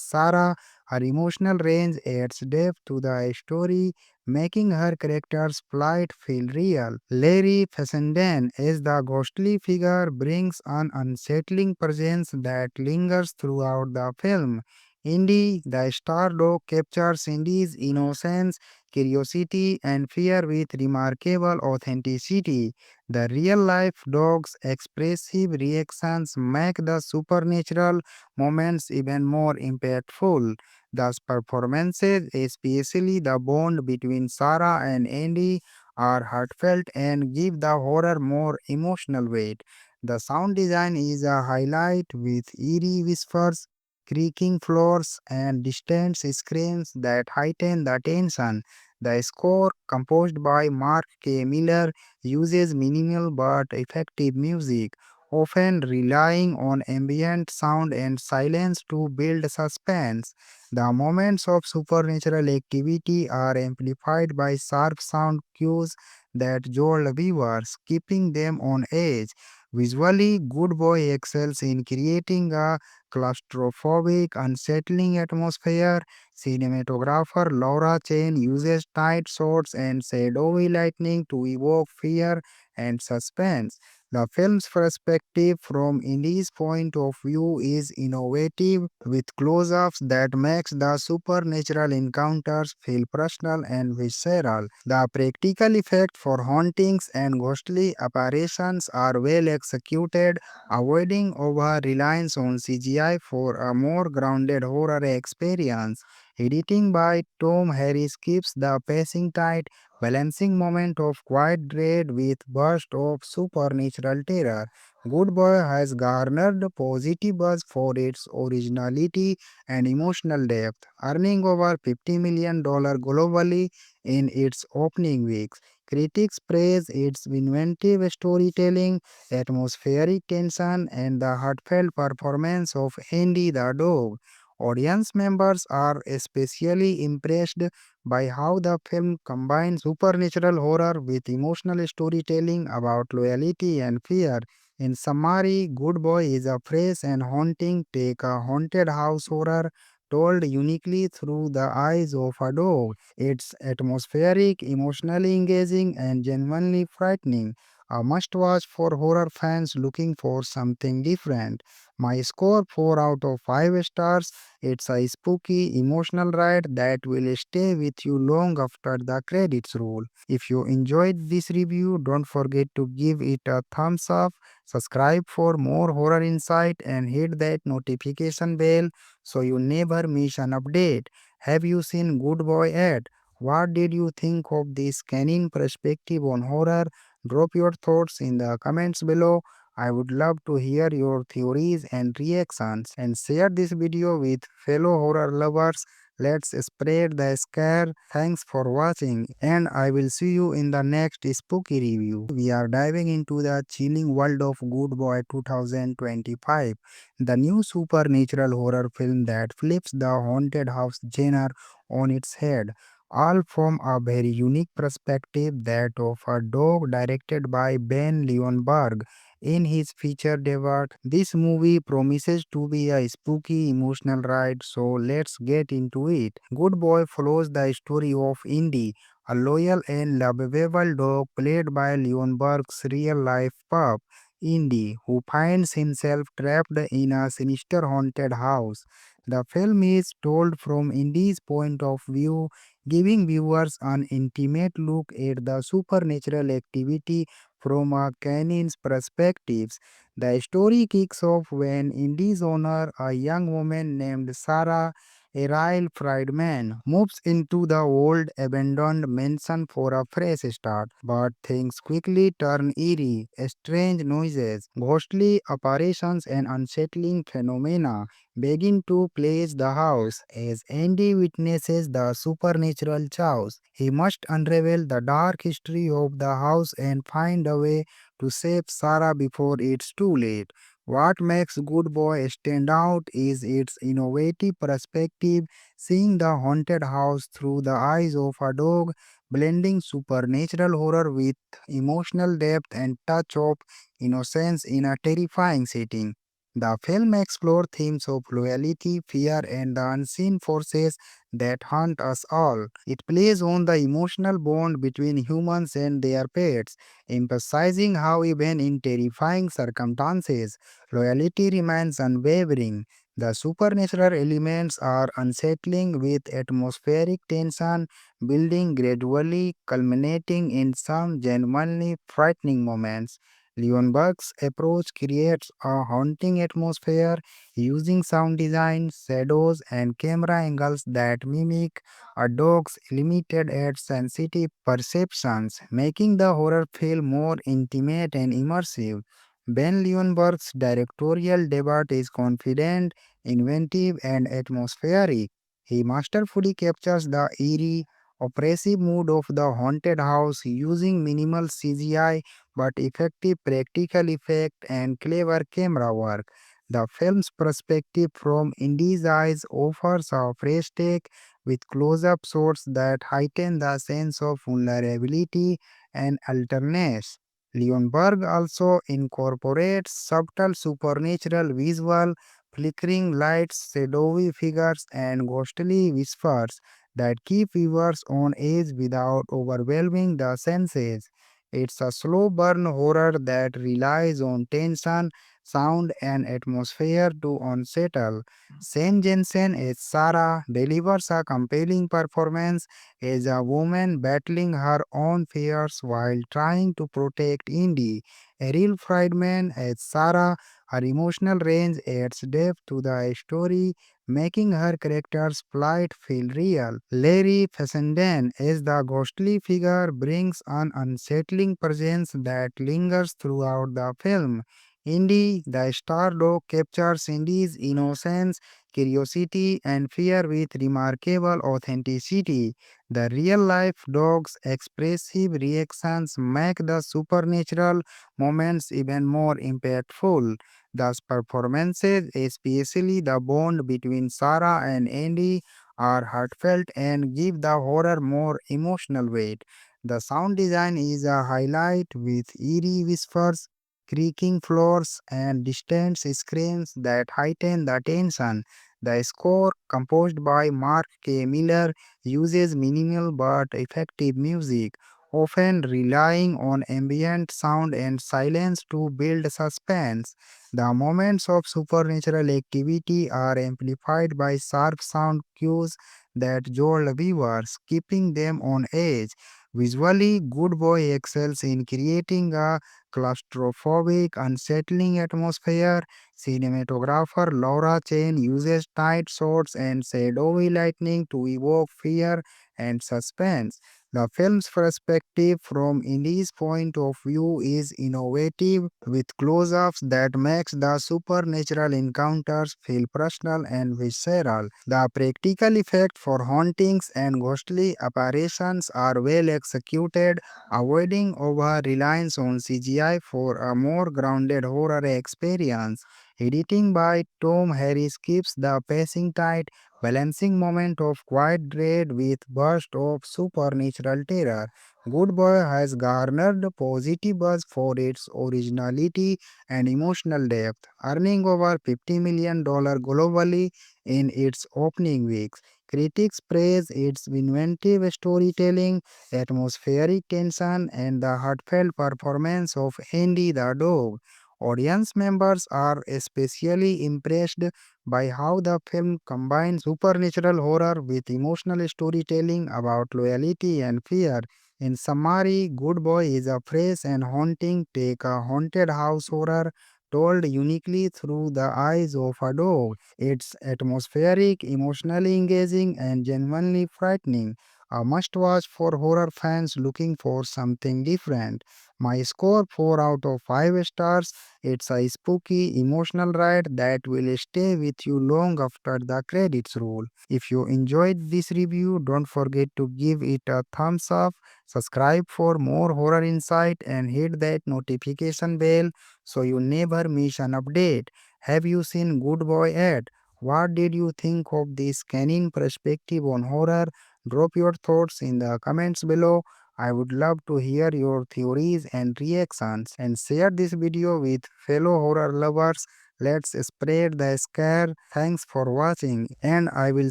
Sarah, her emotional range adds depth to the story, making her character's plight feel real. Larry Fessenden as the ghostly figure brings an unsettling presence that lingers throughout the film. Indy, the star dog, captures Indy's innocence, curiosity, and fear with remarkable authenticity. The real life dog's expressive reactions make the supernatural moments even more impactful. Thus, performances, especially the bond between Sarah and Andy, are heartfelt and give the horror more emotional weight. The sound design is a highlight with eerie whispers, creaking floors, and distant screams that heighten the tension. The score, composed by Mark K. Miller, uses minimal but effective music, often relying on ambient sound and silence to build suspense. The moments of supernatural activity are amplified by sharp sound cues that jolt viewers, keeping them on edge. Visually, Good Boy excels in creating a claustrophobic, unsettling atmosphere. Cinematographer Laura Chen uses tight shots and shadowy lighting to evoke fear and suspense. The film's perspective from Indy's point of view is innovative with close-ups that makes the supernatural encounters feel personal and visceral. The practical effect for hauntings and ghostly apparitions are well executed, avoiding over-reliance on CGI for a more grounded horror experience. Editing by Tom Harris keeps the pacing tight, balancing moment of quiet dread with burst of supernatural terror. Good Boy has garnered positive buzz for its originality and emotional depth, earning over $50 million globally in its opening weeks. Critics praise its inventive storytelling, atmospheric tension, and the heartfelt performance of Andy the dog. Audience members are especially impressed by how the film combines supernatural horror with emotional storytelling about loyalty and fear. In summary, Good Boy is a fresh and haunting take a haunted house horror told uniquely through the eyes of a dog. It's atmospheric, emotionally engaging, and genuinely frightening. A must watch for horror fans looking for something different. My score 4 out of 5 stars. It's a spooky, emotional ride that will stay with you long after the credits roll. If you enjoyed this review, don't forget to give it a thumbs up, subscribe for more horror insight, and hit that notification bell so you never miss an update. Have you seen Good Boy yet? What did you think of this canine perspective on horror? Drop your thoughts in the comments below. I would love to hear your theories and reactions and share this video with fellow horror lovers. Let's spread the scare. Thanks for watching, and I will see you in the next spooky review. We are diving into the chilling world of Good Boy 2025, the new supernatural horror film that flips the haunted house genre on its head. All from a very unique perspective, that of a dog, directed by Ben Leonberg. In his feature debut, this movie promises to be a spooky emotional ride, so let's get into it. Good Boy follows the story of Indy, a loyal and lovable dog played by Leonberg's real-life pup, Indy, who finds himself trapped in a sinister haunted house. The film is told from Indy's point of view, giving viewers an intimate look at the supernatural activity from a canine's perspectives. The story kicks off when Indy's owner, a young woman named Sarah, Ariel Friedman, moves into the old abandoned mansion for a fresh start. But things quickly turn eerie. Strange noises, ghostly apparitions, and unsettling phenomena begin to plague the house. As Andy witnesses the supernatural chaos, he must unravel the dark history of the house and find a way to save Sarah before it's too late. What makes Good Boy stand out is its innovative perspective, seeing the haunted house through the eyes of a dog, blending supernatural horror with emotional depth and touch of innocence in a terrifying setting. The film explores themes of loyalty, fear, and the unseen forces that haunt us all. It plays on the emotional bond between humans and their pets, emphasizing how even in terrifying circumstances, loyalty remains unwavering. The supernatural elements are unsettling with atmospheric tension building gradually, culminating in some genuinely frightening moments. Leonberg's approach creates a haunting atmosphere using sound design, shadows, and camera angles that mimic a dog's limited yet sensitive perceptions, making the horror feel more intimate and immersive. Ben Leonberg's directorial debut is confident, inventive, and atmospheric. He masterfully captures the eerie, oppressive mood of the haunted house using minimal CGI but effective practical effect and clever camera work. The film's perspective from Indy's eyes offers a fresh take with close-up shots that heighten the sense of vulnerability and alertness. Leonberg also incorporates subtle supernatural visual, flickering lights, shadowy figures, and ghostly whispers that keep viewers on edge without overwhelming the senses. It's a slow burn horror that relies on tension, sound, and atmosphere to unsettle. Shane Jensen as Sarah delivers a compelling performance as a woman battling her own fears while trying to protect Indy. Errol Friedman as Sarah, her emotional range adds depth to the story, making her character's plight feel real. Larry Fessenden as the ghostly figure brings an unsettling presence that lingers throughout the film. Indy, the star dog, captures Indy's innocence, curiosity, and fear with remarkable authenticity. The real life dog's expressive reactions make the supernatural moments even more impactful. Thus, performances, especially the bond between Sarah and Andy, are heartfelt and give the horror more emotional weight. The sound design is a highlight with eerie whispers, creaking floors, and distant screams that heighten the tension. The score, composed by Mark K. Miller, uses minimal but effective music, often relying on ambient sound and silence to build suspense. The moments of supernatural activity are amplified by sharp sound cues that jolt viewers, keeping them on edge. Visually, Good Boy excels in creating a claustrophobic, unsettling atmosphere. Cinematographer Laura Chen uses tight shots and shadowy lighting to evoke fear and suspense. The film's perspective from Indy's point of view is innovative, with close-ups that makes the supernatural encounters feel personal and visceral. The practical effects for hauntings and ghostly apparitions are well executed, avoiding over-reliance on CGI for a more grounded horror experience. Editing by Tom Harris keeps the pacing tight, balancing moment of quiet dread with burst of supernatural terror. Good Boy has garnered positive buzz for its originality and emotional depth, earning over $50 million globally in its opening weeks. Critics praise its inventive storytelling, atmospheric tension, and the heartfelt performance of Andy the dog. Audience members are especially impressed by how the film combines supernatural horror with emotional storytelling about loyalty and fear. In summary, Good Boy is a fresh and haunting take a haunted house horror told uniquely through the eyes of a dog. It's atmospheric, emotionally engaging, and genuinely frightening. A must watch for horror fans looking for something different. My score 4 out of 5 stars. It's a spooky, emotional ride that will stay with you long after the credits roll. If you enjoyed this review, don't forget to give it a thumbs up, subscribe for more horror insight, and hit that notification bell so you never miss an update. Have you seen Good Boy yet? What did you think of this canine perspective on horror? Drop your thoughts in the comments below. I would love to hear your theories and reactions, and share this video with fellow horror lovers. Let's spread the scare. Thanks for watching, and I will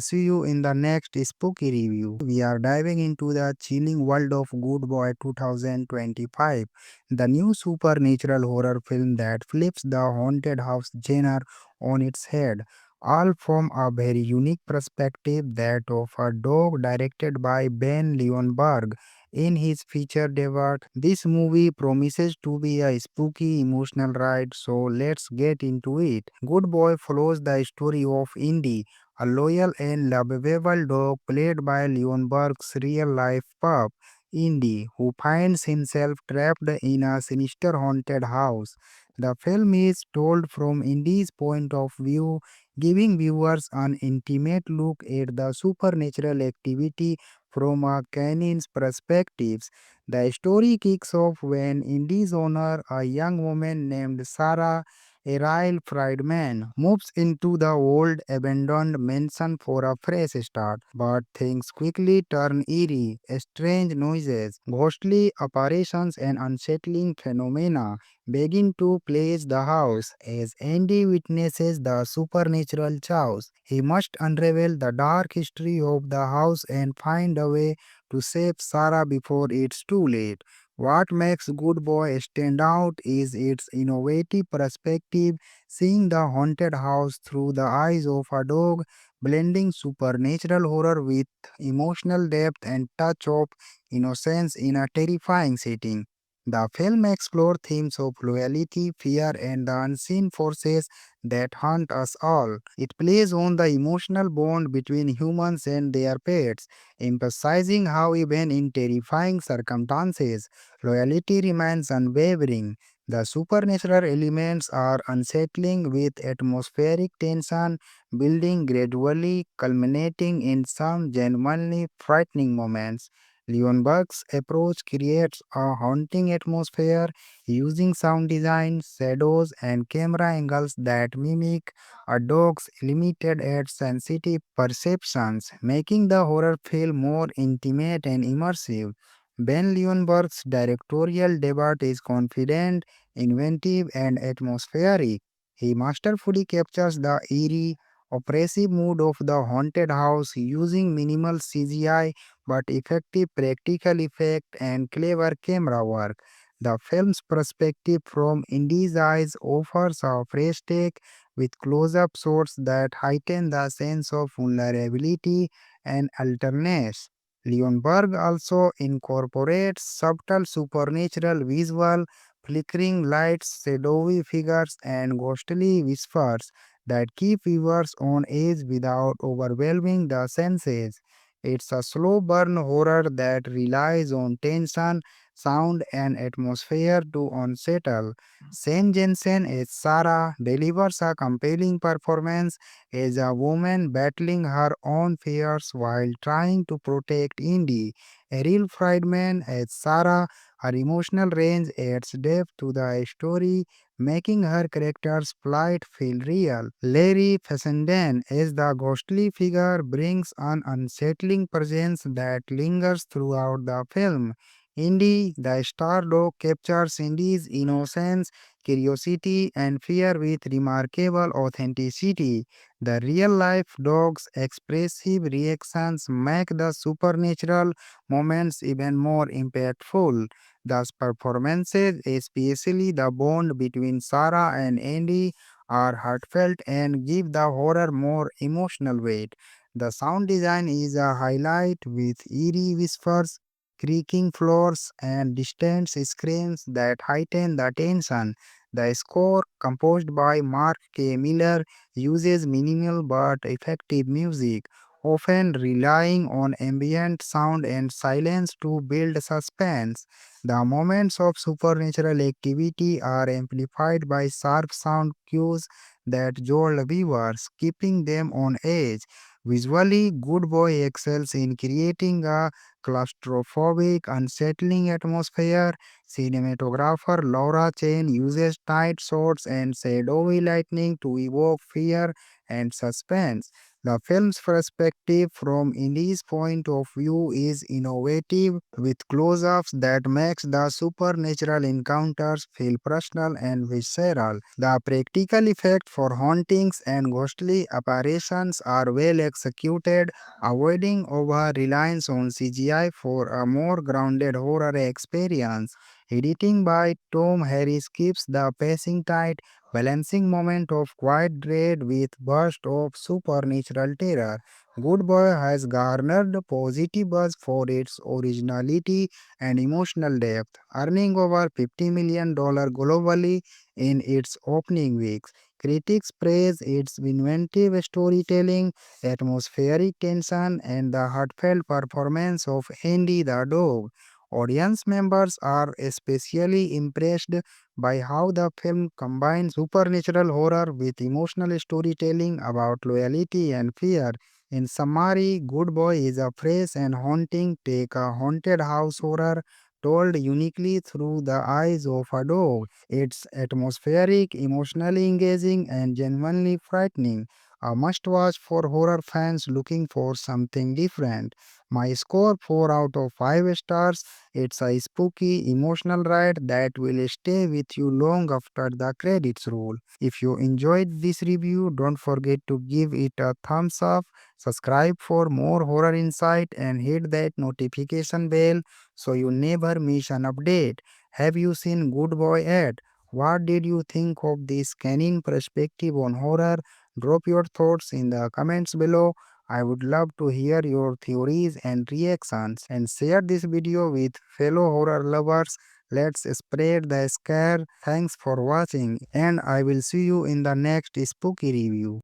see you in the next spooky review. We are diving into the chilling world of Good Boy 2025, the new supernatural horror film that flips the haunted house genre on its head, all from a very unique perspective, that of a dog, directed by Ben Leonberg. In his feature debut, this movie promises to be a spooky emotional ride, so let's get into it. Good Boy follows the story of Indy, a loyal and lovable dog played by Leonberg's real-life pup, Indy, who finds himself trapped in a sinister haunted house. The film is told from Indy's point of view, giving viewers an intimate look at the supernatural activity from a canine's perspectives. The story kicks off when Indy's owner, a young woman named Sarah, a Royal Friedman, moves into the old abandoned mansion for a fresh start. But things quickly turn eerie. Strange noises, ghostly apparitions, and unsettling phenomena begin to plague the house. As Andy witnesses the supernatural chaos, he must unravel the dark history of the house and find a way to save Sarah before it's too late. What makes Good Boy stand out is its innovative perspective, seeing the haunted house through the eyes of a dog, blending supernatural horror with emotional depth and touch of innocence in a terrifying setting. The film explores themes of loyalty, fear, and the unseen forces that haunt us all. It plays on the emotional bond between humans and their pets, emphasizing how even in terrifying circumstances, loyalty remains unwavering. The supernatural elements are unsettling, with atmospheric tension building gradually, culminating in some genuinely frightening moments. Leonberg's approach creates a haunting atmosphere using sound design, shadows, and camera angles that mimic a dog's limited yet sensitive perceptions, making the horror feel more intimate and immersive. Ben Leonberg's directorial debut is confident, inventive, and atmospheric. He masterfully captures the eerie, oppressive mood of the haunted house using minimal CGI but effective practical effect and clever camera work. The film's perspective from Indy's eyes offers a fresh take, with close-up shots that heighten the sense of vulnerability and alertness. Leonberg also incorporates subtle supernatural visual, flickering lights, shadowy figures, and ghostly whispers that keep viewers on edge without overwhelming the senses. It's a slow burn horror that relies on tension, sound, and atmosphere to unsettle. Saint Jensen as Sarah delivers a compelling performance as a woman battling her own fears while trying to protect Indy. Errol Friedman as Sarah, her emotional range adds depth to the story, making her character's plight feel real. Larry Fessenden as the ghostly figure brings an unsettling presence that lingers throughout the film. Indy, the star dog, captures Indy's innocence, curiosity, and fear with remarkable authenticity. The real life dog's expressive reactions make the supernatural moments even more impactful. Thus, performances, especially the bond between Sarah and Andy, are heartfelt and give the horror more emotional weight. The sound design is a highlight with eerie whispers, creaking floors, and distant screams that heighten the tension. The score, composed by Mark K. Miller, uses minimal but effective music, often relying on ambient sound and silence to build suspense. The moments of supernatural activity are amplified by sharp sound cues that jolt viewers, keeping them on edge. Visually, Good Boy excels in creating a claustrophobic, unsettling atmosphere. Cinematographer Laura Chen uses tight shots and shadowy lighting to evoke fear and suspense. The film's perspective from Indy's point of view is innovative, with close-ups that makes the supernatural encounters feel personal and visceral. The practical effects for hauntings and ghostly apparitions are well executed, avoiding over-reliance on CGI for a more grounded horror experience. Editing by Tom Harris keeps the pacing tight, balancing moment of quiet dread with burst of supernatural terror. Good Boy has garnered positive buzz for its originality and emotional depth, earning over $50 million globally in its opening weeks. Critics praise its inventive storytelling, atmospheric tension, and the heartfelt performance of Andy the dog. Audience members are especially impressed by how the film combines supernatural horror with emotional storytelling about loyalty and fear. In summary, Good Boy is a fresh and haunting take, a haunted house horror told uniquely through the eyes of a dog. It's atmospheric, emotionally engaging, and genuinely frightening. A must watch for horror fans looking for something different. My score 4 out of 5 stars. It's a spooky, emotional ride that will stay with you long after the credits roll. If you enjoyed this review, don't forget to give it a thumbs up, subscribe for more horror insight, and hit that notification bell so you never miss an update. Have you seen Good Boy yet? What did you think of this canine perspective on horror? Drop your thoughts in the comments below. I would love to hear your theories and reactions, and share this video with fellow horror lovers. Let's spread the scare. Thanks for watching, and I will see you in the next spooky review.